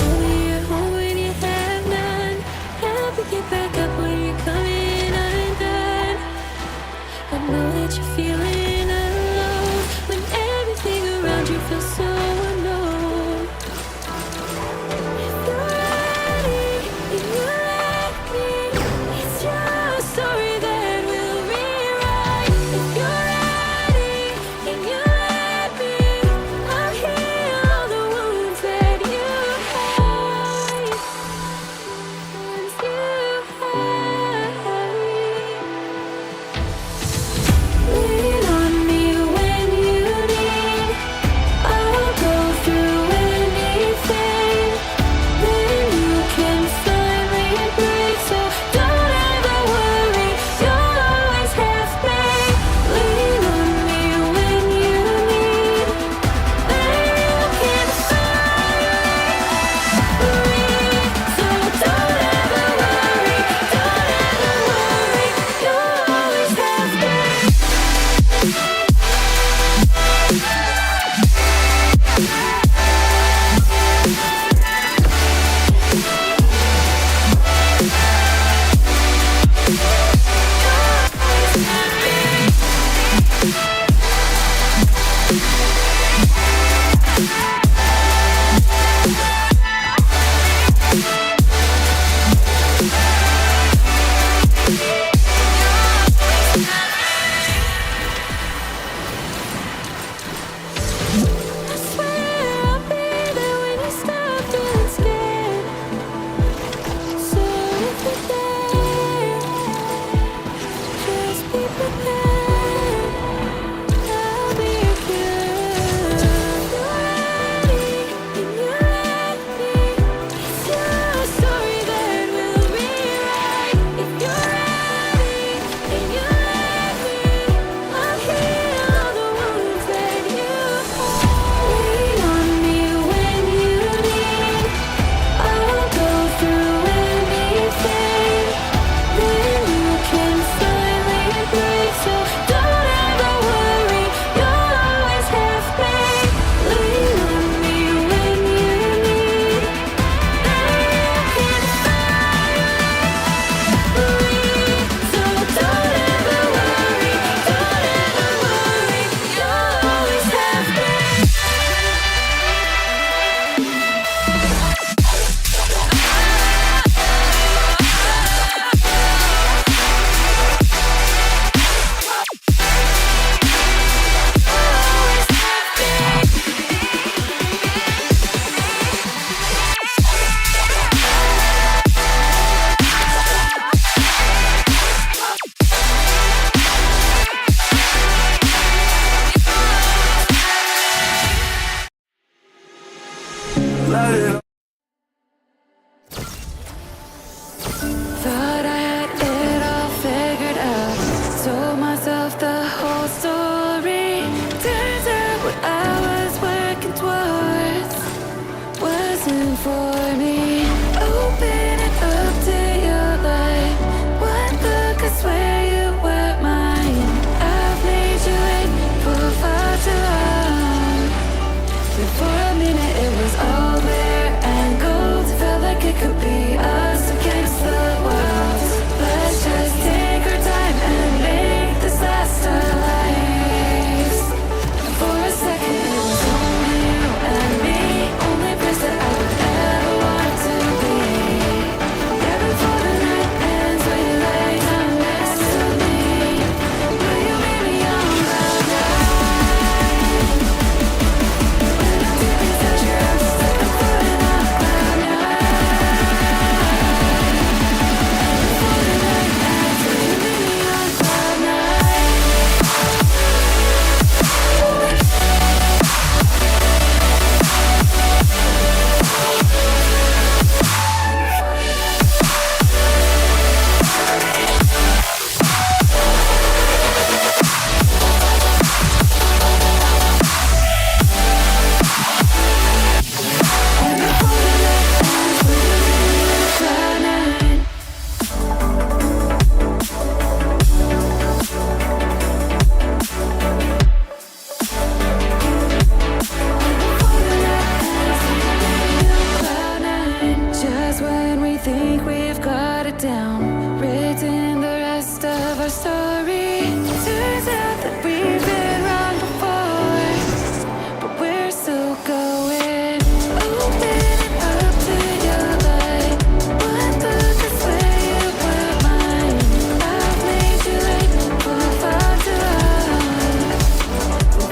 Over your home when you have none. Help you get back up when you're coming undone. I know that you're feeling alone when everything around you feels so unknown. If you're ready, if you let me, it's your story that we'll rewrite. If you're ready, can you let me? I'll heal all the wounds that you hide. Wounds you hide. piece of the whole story. Turns out what I was working towards wasn't for me. Open it up to your light. One look, I swear you were mine. I've made you wait for far too long. But for a minute it was all there and gold. Felt like it could be us against the world. Let's just take our time and make this last our lives. For a second it was only you and me. Only place that I would ever want to be. Yeah, before the night ends, will you lay down next to me? Will you meet me on cloud nine? When I'm deep inside your arms, it's like I'm floating on cloud nine. Before the night ends, will you meet me on cloud nine? Just when we think we've got it down, written the rest of our story. Turns out that we've been wrong before, but we're still going. Open it up to your light. One look, I swear you were mine. I've made you wait for far too long.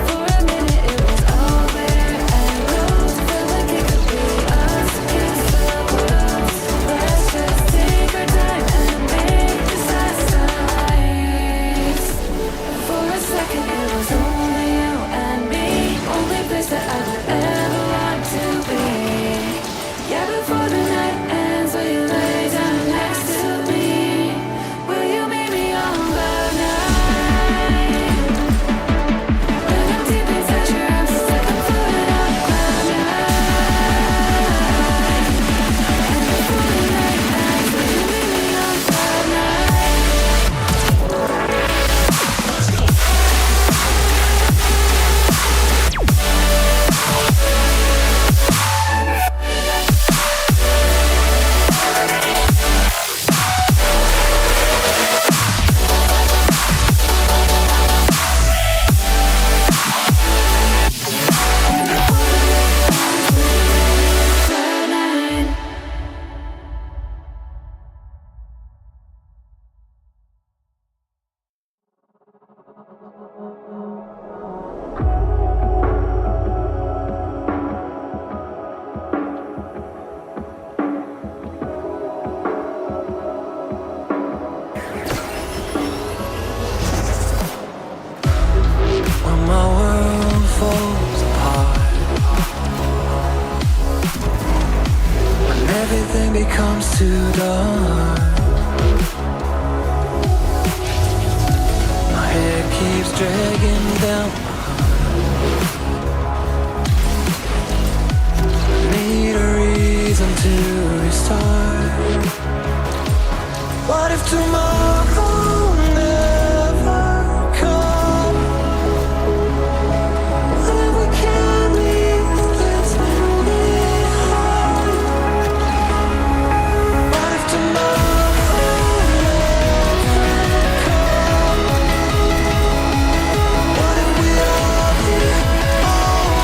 For a minute it was all there and gold. Felt like it could be us against the world. Let's just take our time and make this last our lives. For a second it was only you and me. Only place that I would ever want to be. Yeah, before the night ends, will you lay down next to me? Will you meet me on cloud nine? When I'm deep inside your arms, it's like I'm floating on cloud nine. And before the night ends, will you meet me on cloud nine? Cloud nine. When my world falls apart, when everything becomes too dark, my head keeps dragging down. Need a reason to restart. What if tomorrow never comes? What if we can't leave this behind? What if tomorrow never comes? What if we are the only ones?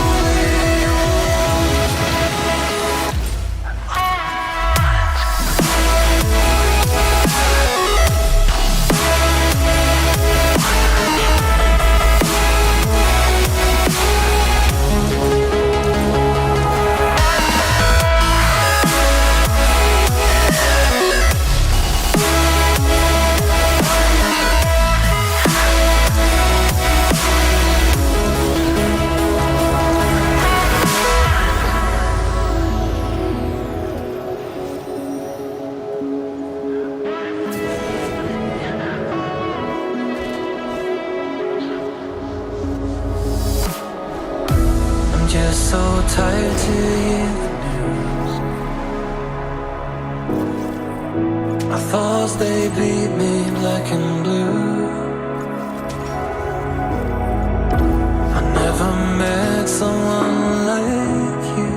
so tired to hear the news. My thoughts, they bleed me black and blue. I never met someone like you.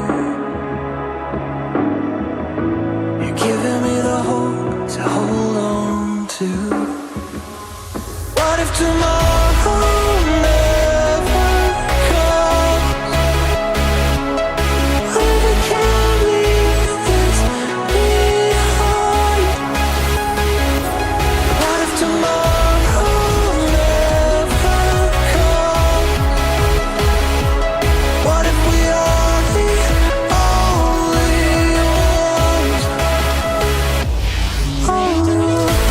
You're giving me the hope to hold on to. What if tomorrow never comes? What if we can't leave this behind? What if tomorrow never comes? What if we are the only ones? Only ones.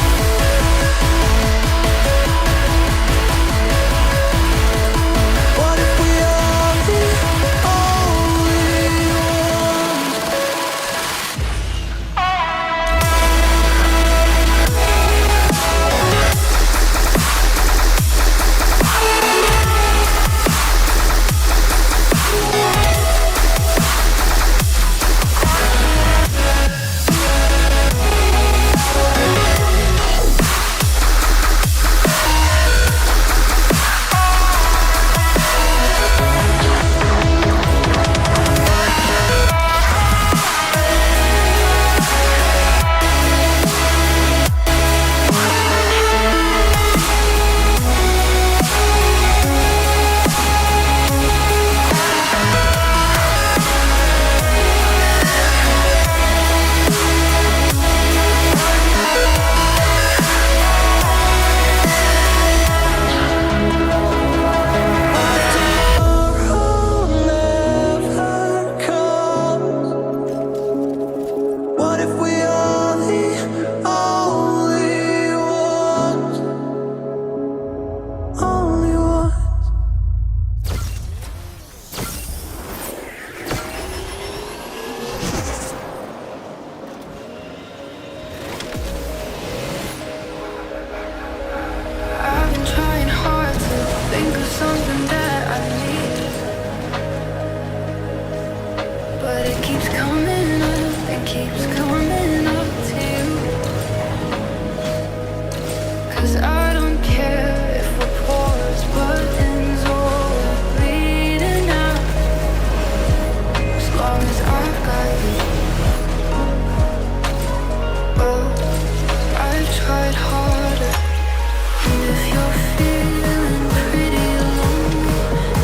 What if we are the only ones? What if we are the only ones? Only ones. I've been trying hard to think of something that I need, but it keeps coming up, it keeps coming up to you. 'Cause I don't care if we're pause buttons or we're bleeding out, as long as I've got you. Oh, I've tried harder. And if you're feeling pretty alone,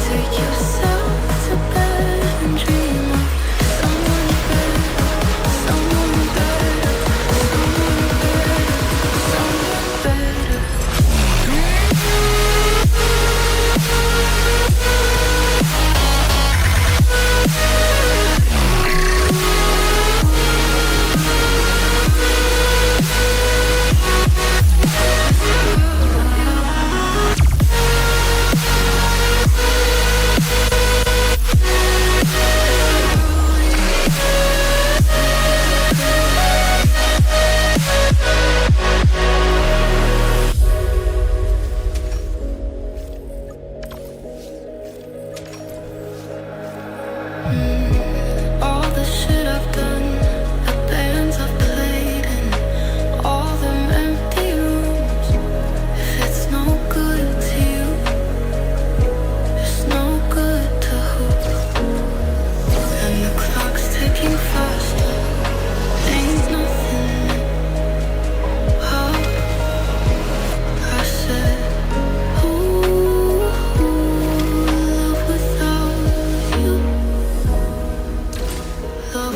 take yourself to bed and dream of someone better, someone better, someone better, all the shit I've done, the bands I've played, and all them empty rooms. If it's no good to you, it's no good to who? And the clock's ticking faster, ain't nothing. Oh, I said, ooh, love without you. Love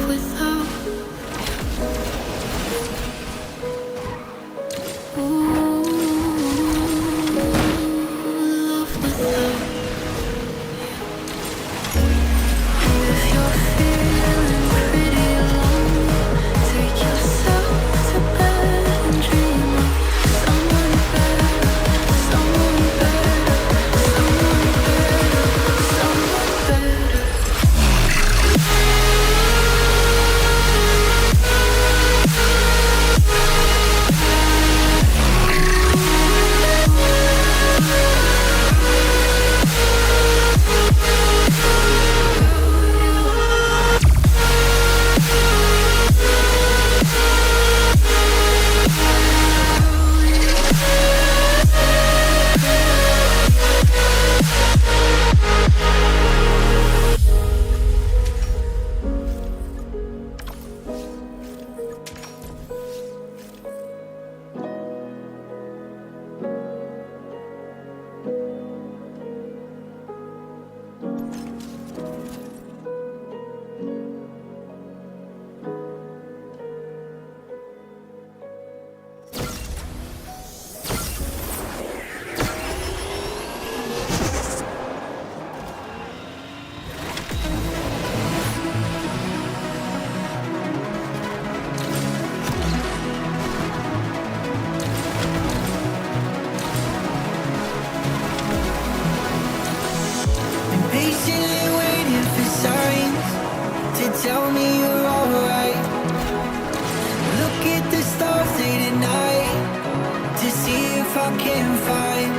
tell me you're alright. Look at the stars late at night to see if I can find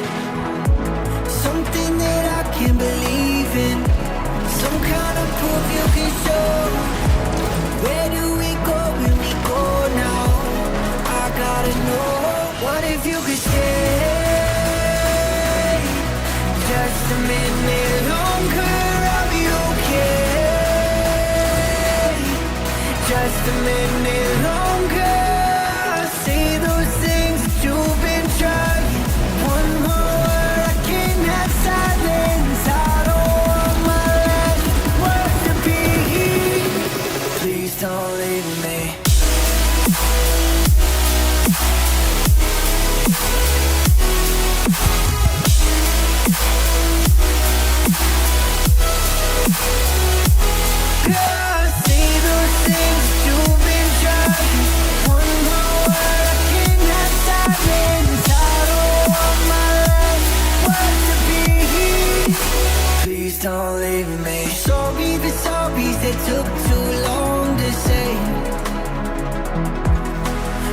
something that I can believe in, some kind of proof you can show. Where do we go when we go now? I gotta know. What if you could stay just a minute longer? I'll be okay. Just a minute longer. Say those things that you've been trying. One more word, I can't have silence. I don't want my last words to be. Please don't leave me. Don't leave me. Sorry for sorries that took too long to say.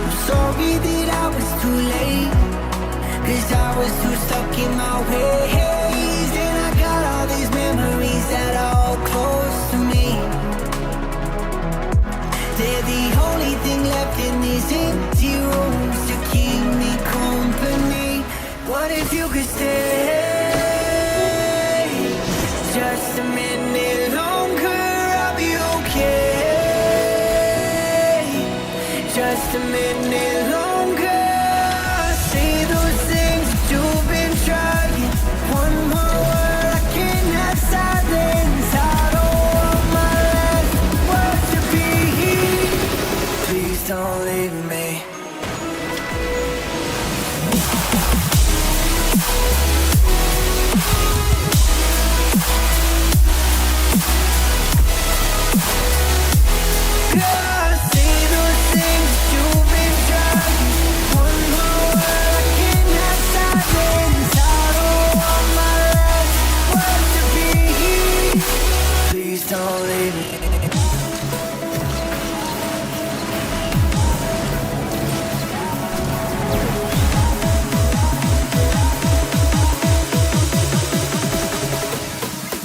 I'm sorry that I was too late, 'cause I was too stuck in my ways. And I got all these memories that are all close to me. They're the only thing left in these empty rooms to keep me company. What if you could stay just a minute longer? I'll be okay. Just a minute longer. Say those things that you've been trying. One more word, I can't have silence. I don't want my last words to be. Please don't leave me. Don't leave me.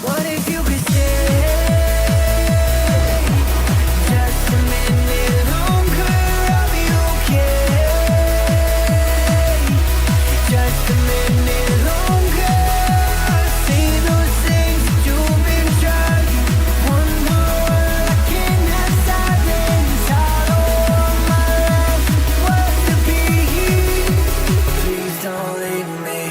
What if you could stay just a minute longer? I'll be okay. Just a minute longer. Say those things that you've been trying. One more word, I can't have silence. I don't want my last words to be. Please don't leave me.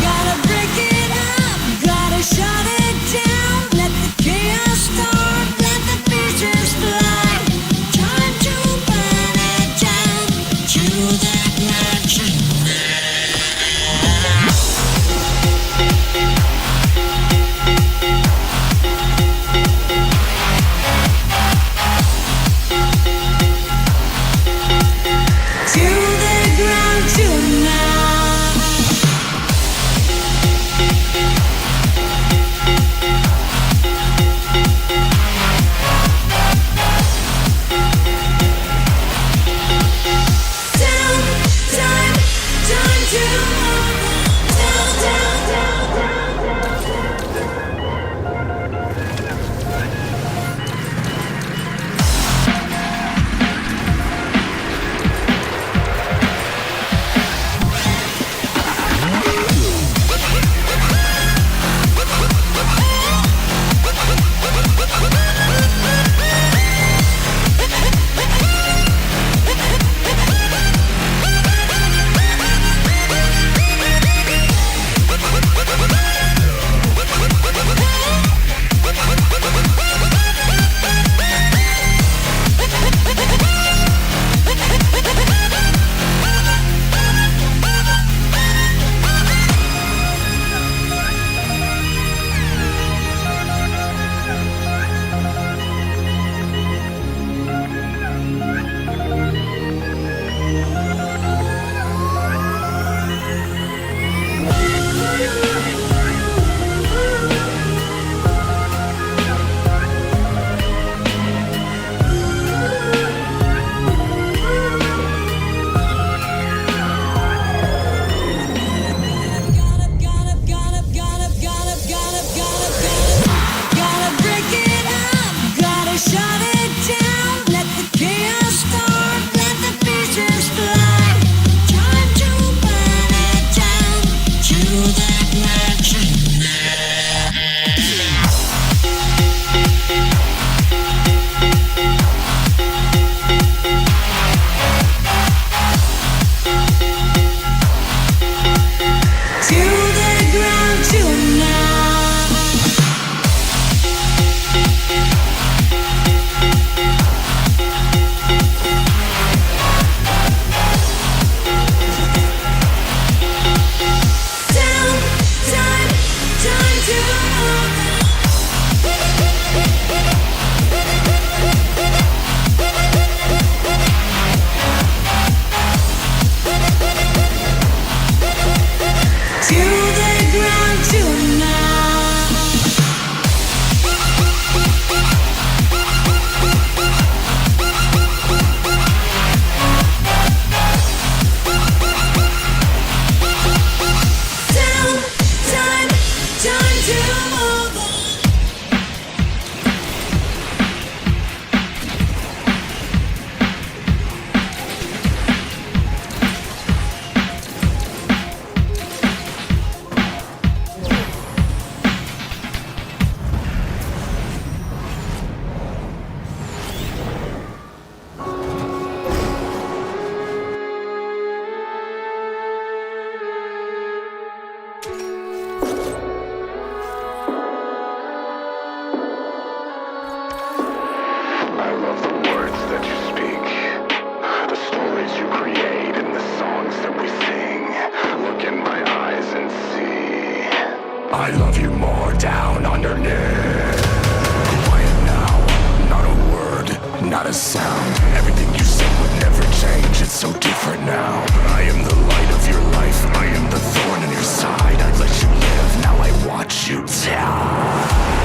Gotta break it up, gotta shut it down. Let the chaos start, let the pieces fly. Time to burn it down to that magic. To the ground tonight. Down, time to down, down, down, I love you more down underneath. Quiet now, not a word, not a sound. Everything you said would never change, it's so different now. I am the light of your life, I am the thorn in your side. I let you live, now I watch you die.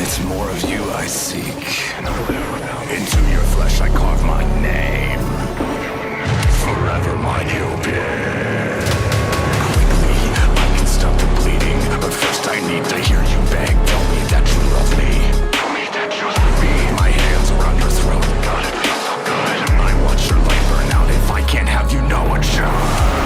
It's more of you I seek. Into your flesh I carve my name. Forever mine you'll be. Quickly, I can stop the bleeding, but first I need to hear you beg. Tell me that you love me. Tell me that you love me. My hands around your throat. God, it feels so good. I watch your light burn out. If I can't have you, no one shall.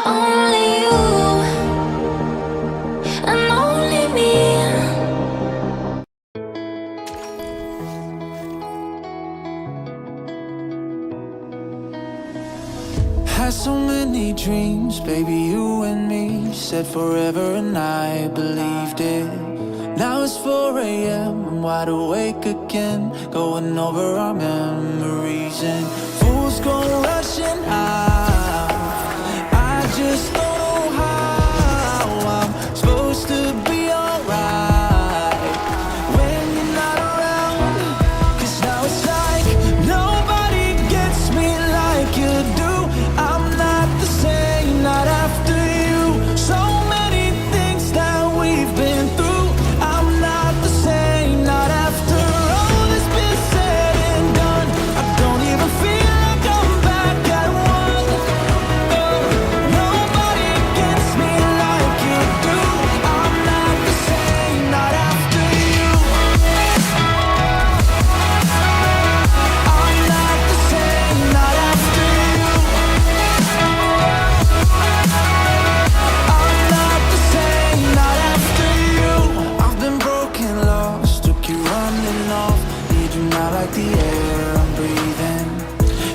Only you and only me. Had so many dreams, baby, you and me. Said forever and I believed it. Now it's 4 a.m., I'm wide awake again, going over our memories, and fools go rushing out. I just don't know how I'm supposed to be alright when you're not around. 'Cause now it's like nobody gets me like you do. I'm not the same, not after you. So many things that we've been through. I'm not the same, not after all that's been said and done. I don't even feel like I'm back at one. Oh, nobody gets me like you do. I'm not the same, not after you. I'm not the same, not after you. I'm not the same, not after you. I've been broken, lost, took you running off. Need you now like the air I'm breathing.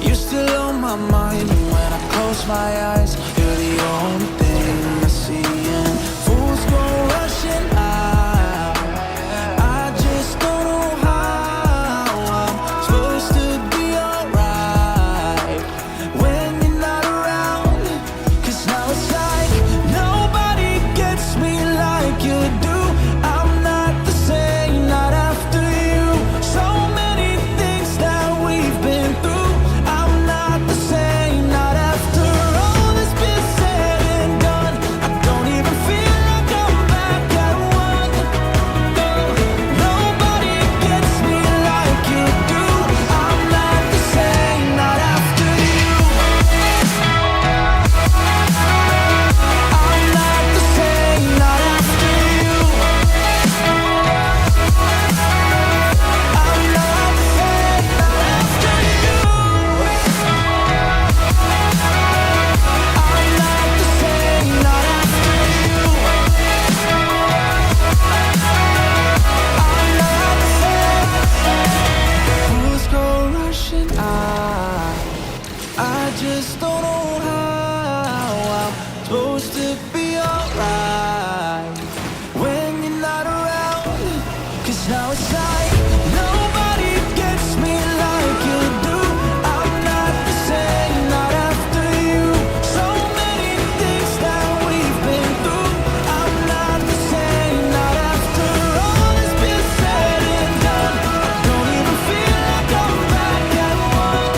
You're still on my mind, and when I close my eyes, you're the only thing I see. And fools go rushing out. I just don't know how I'm supposed to be alright when you're not around. 'Cause now it's like nobody gets me like you do. I'm not the same, not after you. So many things that we've been through. I'm not the same, not after all that's been said and done. I don't even feel like I'm back at one. Nobody gets me like you do. I'm not the same, not after you. I'm not the same, not after you. I'm not the same, not after you. I'm not the same, not after you. I'm not the same. Fools go rushing out. I just don't know how I'm supposed to be alright when you're not around. 'Cause now it's like nobody gets me like you do. I'm not the same, not after you. So many things that we've been through. I'm not the same, not after all that's been said and done. I don't even feel like I'm back at one.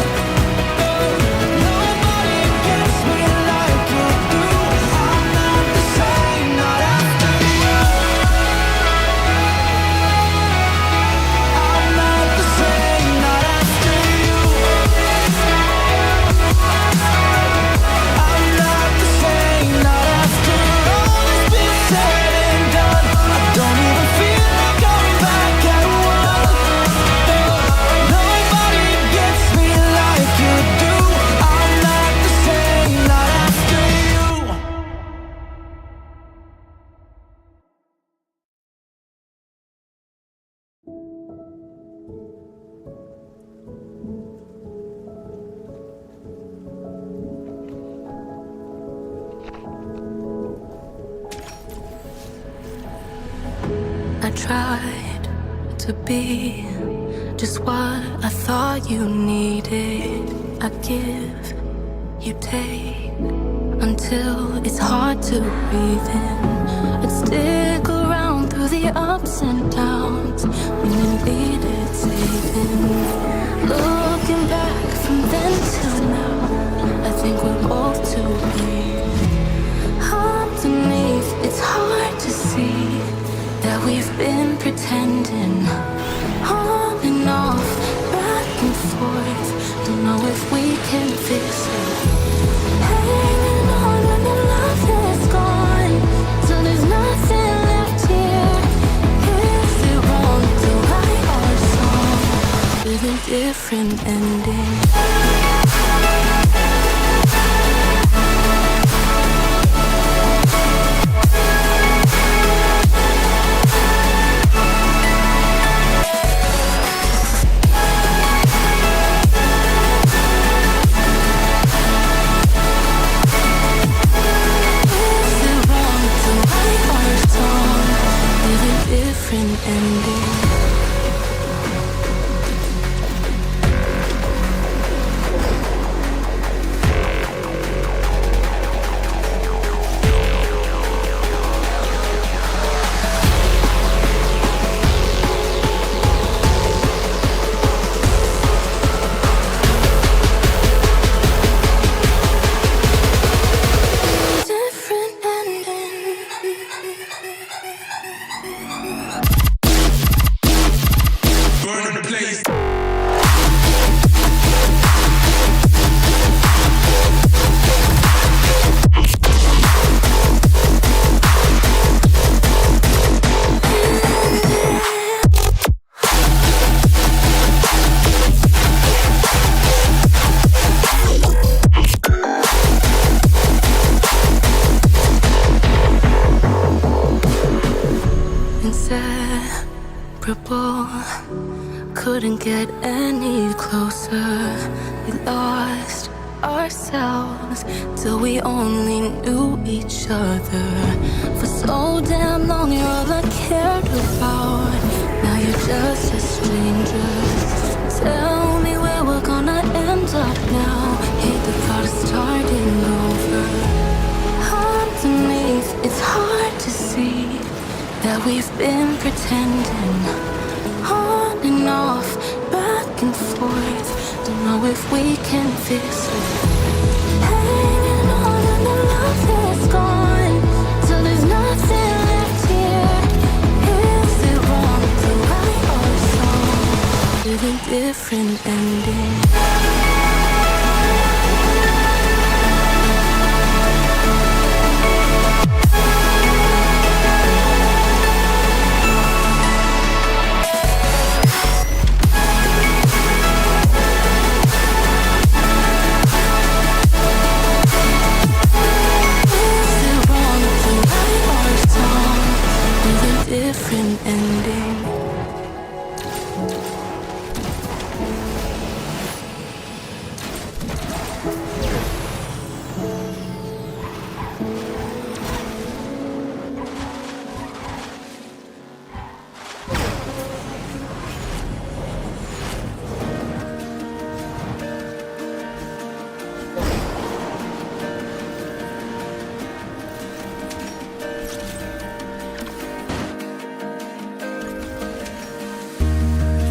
Nobody gets me like you do. I'm not the same, not after you. I'm not the same, not after you. I'm not the same, not after all that's been said and done. I don't even feel like I'm back at one. Nobody gets me like you do. I'm not the same, not after you. I tried to be just what I thought you needed. I give, you take, until it's hard to breathe in. I'd stick around through the ups and downs when you needed saving. Looking back from then till now, I think we're both too late. Underneath, it's hard to see that we've been pretending, on and off, back and forth. Don't know if we can fix it. Hanging on when the love is gone, so there's nothing left here. Is it wrong to write our song with a different ending? couldn't get any closer. We lost ourselves till we only knew each other. For so damn long, you're all I cared about. Now you're just a stranger. Tell me where we're gonna end up now. Hate the thought of starting over. Underneath, it's hard to see that we've been pretending. On and off, back and forth. Don't know if we can fix it. Hanging on and the love that's gone, till there's nothing left here. Is it wrong to write our song with a different ending? Different ending.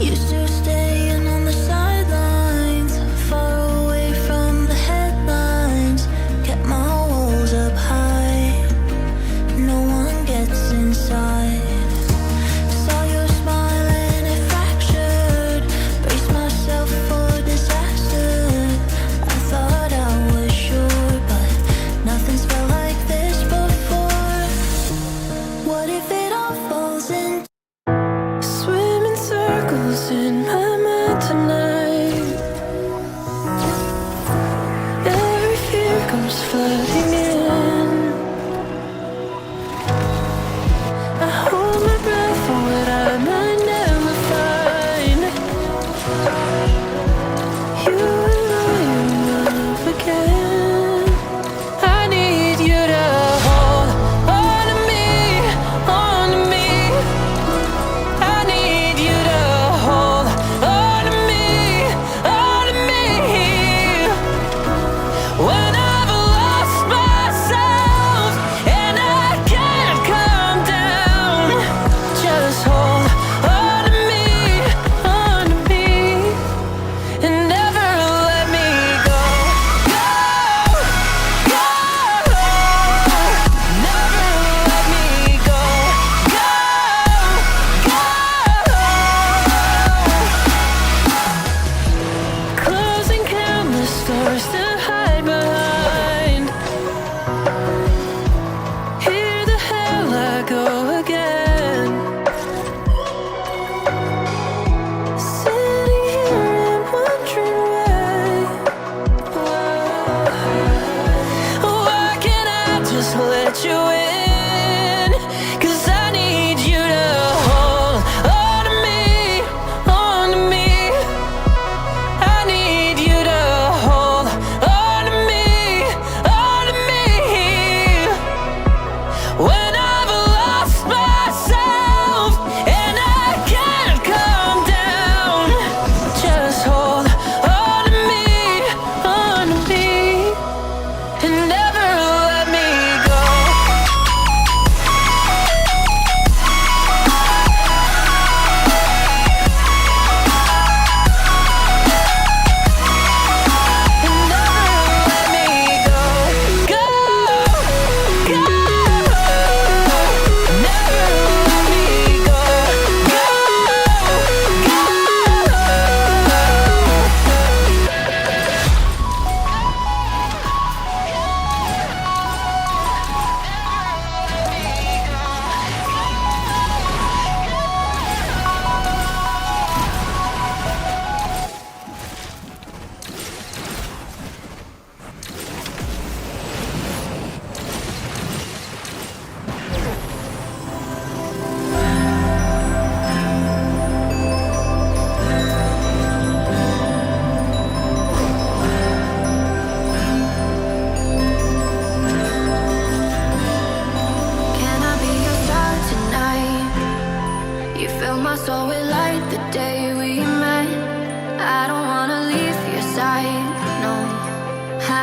Used to staying on the sidelines, far away from the headlines. Kept my walls up high, no one gets inside. Saw your smile and it fractured. Braced myself for disaster. I thought I was sure, but nothing's felt like this before. What if it all falls in? Swimming circles in my mind tonight. Every fear comes flooding in. I hold my breath for what I might never find. You and I in love again. I need you to hold on to me, on to me. I need you to hold on to me, on to me. When I've lost my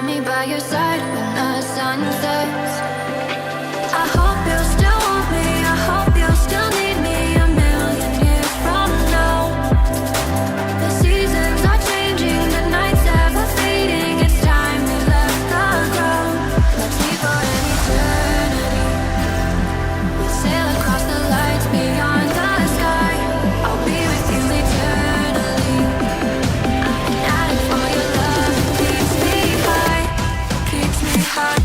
have me by your side when the sun sets. I hope you'll still want me, I hope you'll still need me a million years from now. The seasons are changing, the nights ever fading. It's time we left the ground. Let's leave for an eternity. We'll sail across the lights beyond the sky. I'll be with you eternally. I've been adding for your love, it keeps me high, keeps me high.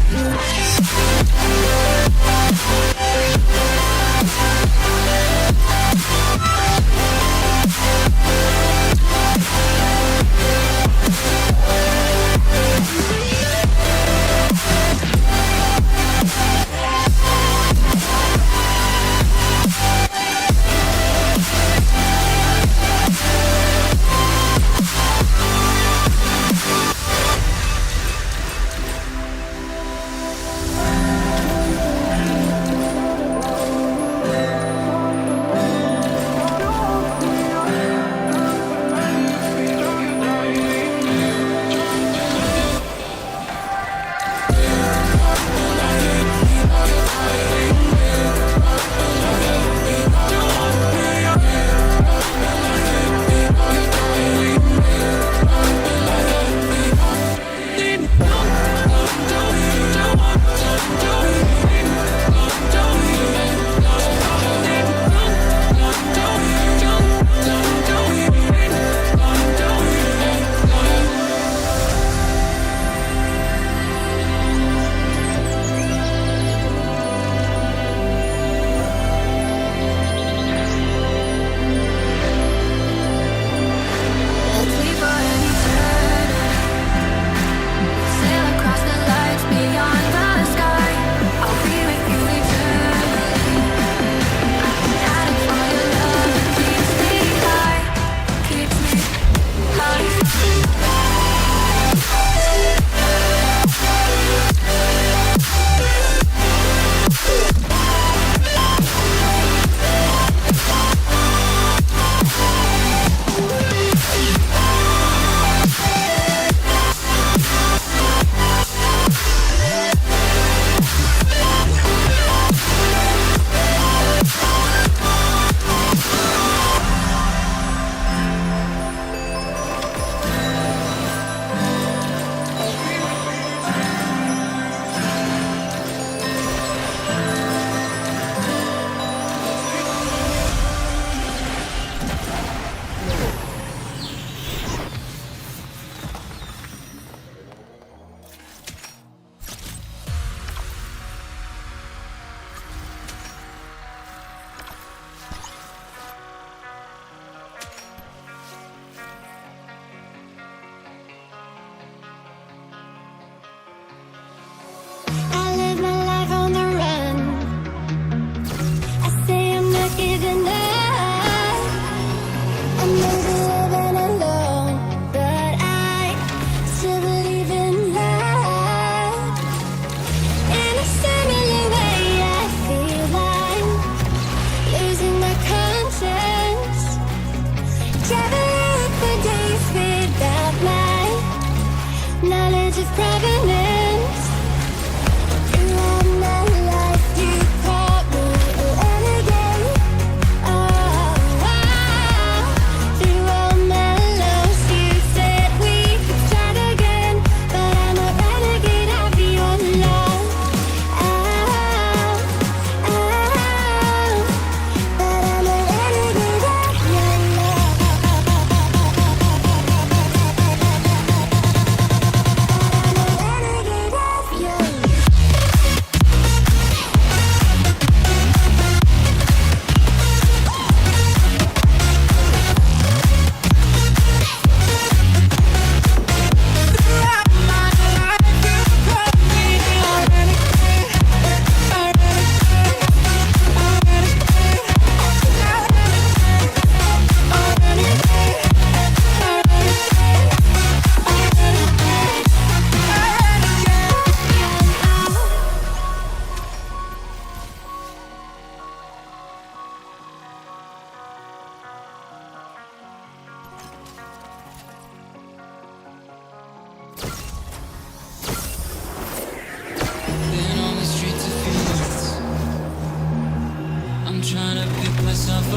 myself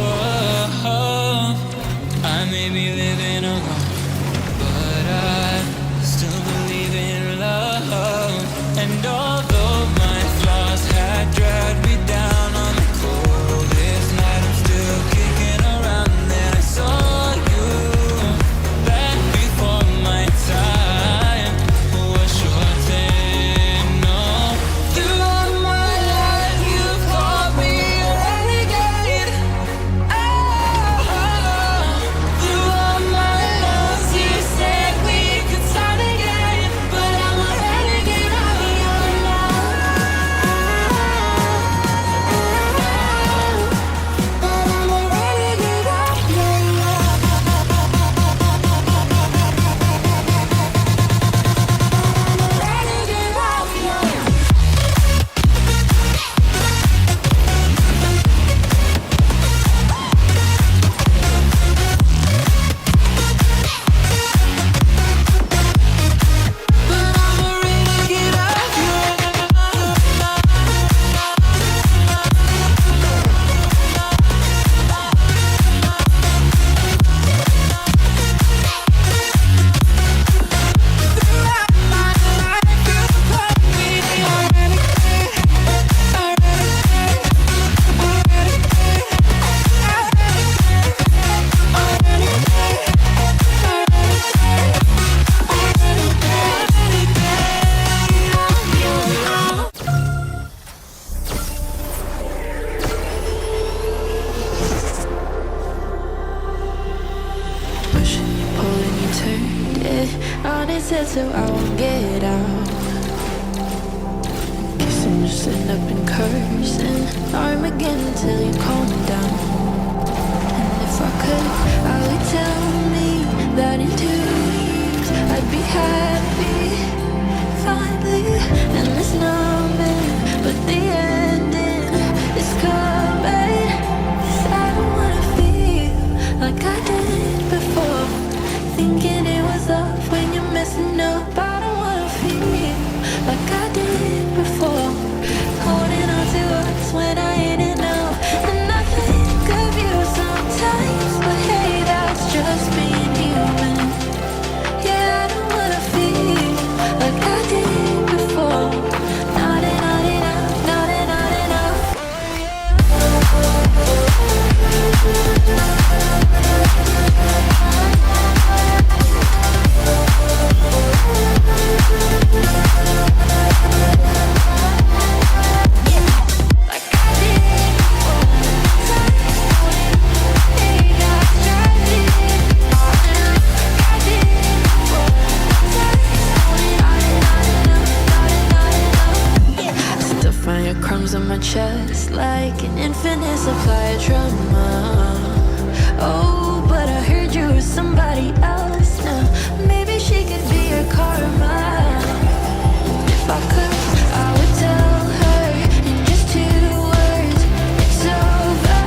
up. I may be living alone, but I still believe in love. And although my flaws had dragged me down on the coldest night, I'm still kicking around. And then I saw you back before my time was short. No, you are my life. You called me a renegade. You are my loss. You said we could start again, but I'm a renegade of your love. But I'm a renegade of your love. Renegade of your love. But I'm a renegade of your pushing, you pulling, you turned it on its head so I won't get out. Kissing just end up in cursing. Armageddon until you calm down. And if I could, I would tell me that in 2 weeks I'd be happy, finally. And there's nothing but the ending is coming. 'Cause I don't wanna feel like I did before, thinking it was love when you're messing up. I don't wanna feel like I did before, holding on to us when I ain't enough. And I think of you sometimes, but hey, that's just being human. Yeah, I don't wanna feel like I did before. Not enough, not enough. Like I did before. Hey, that's driving. Like I did before. Still find your crumbs on my chest like an infinite supply of trauma. Oh, but I heard you were somebody else now. Maybe she could be your karma. If I could, I would tell her in just 2 words, it's over.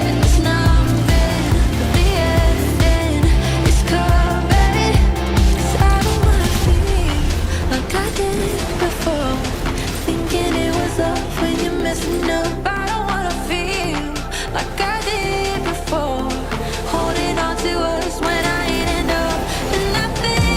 And it's nothing but the ending is coming. 'Cause I don't wanna feel like I did before, thinking it was love when you're messing up. I don't wanna feel like I did before, holding on to us when I ain't enough. And I think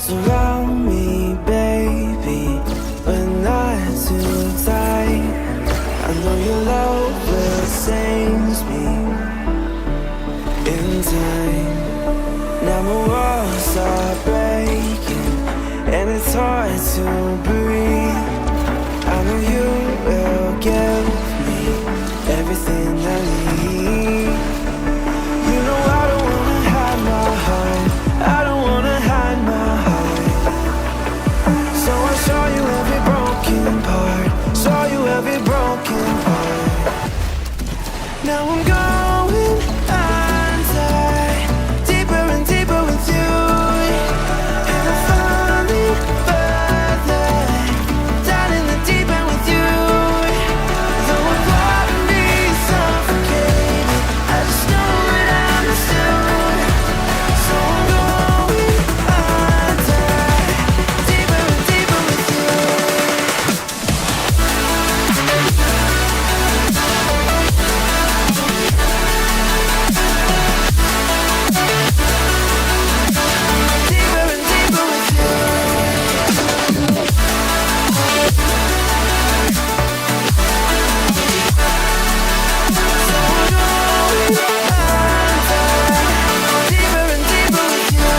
Surround me, baby, but not too tight. I know your love will change me in time. Now my walls are breaking and it's hard to breathe. I know you will give me everything I need. You know I don't wanna hide my heart, I don't wanna hide my heart. So I show you every broken part, show you every broken part. Now I'm going under, deeper and deeper with you. And I'm falling further, down in the deep end with you. Though a part of me is suffocating, I just know that I understood. So I'm going under, deeper and deeper with you. Deeper and deeper with you. So I'm going under, deeper and deeper with you.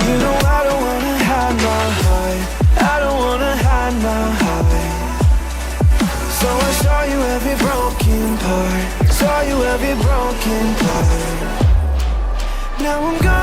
You know I don't wanna hide my heart, I don't wanna hide my heart. So I show you every broken part, show you every broken part. Now I'm gone.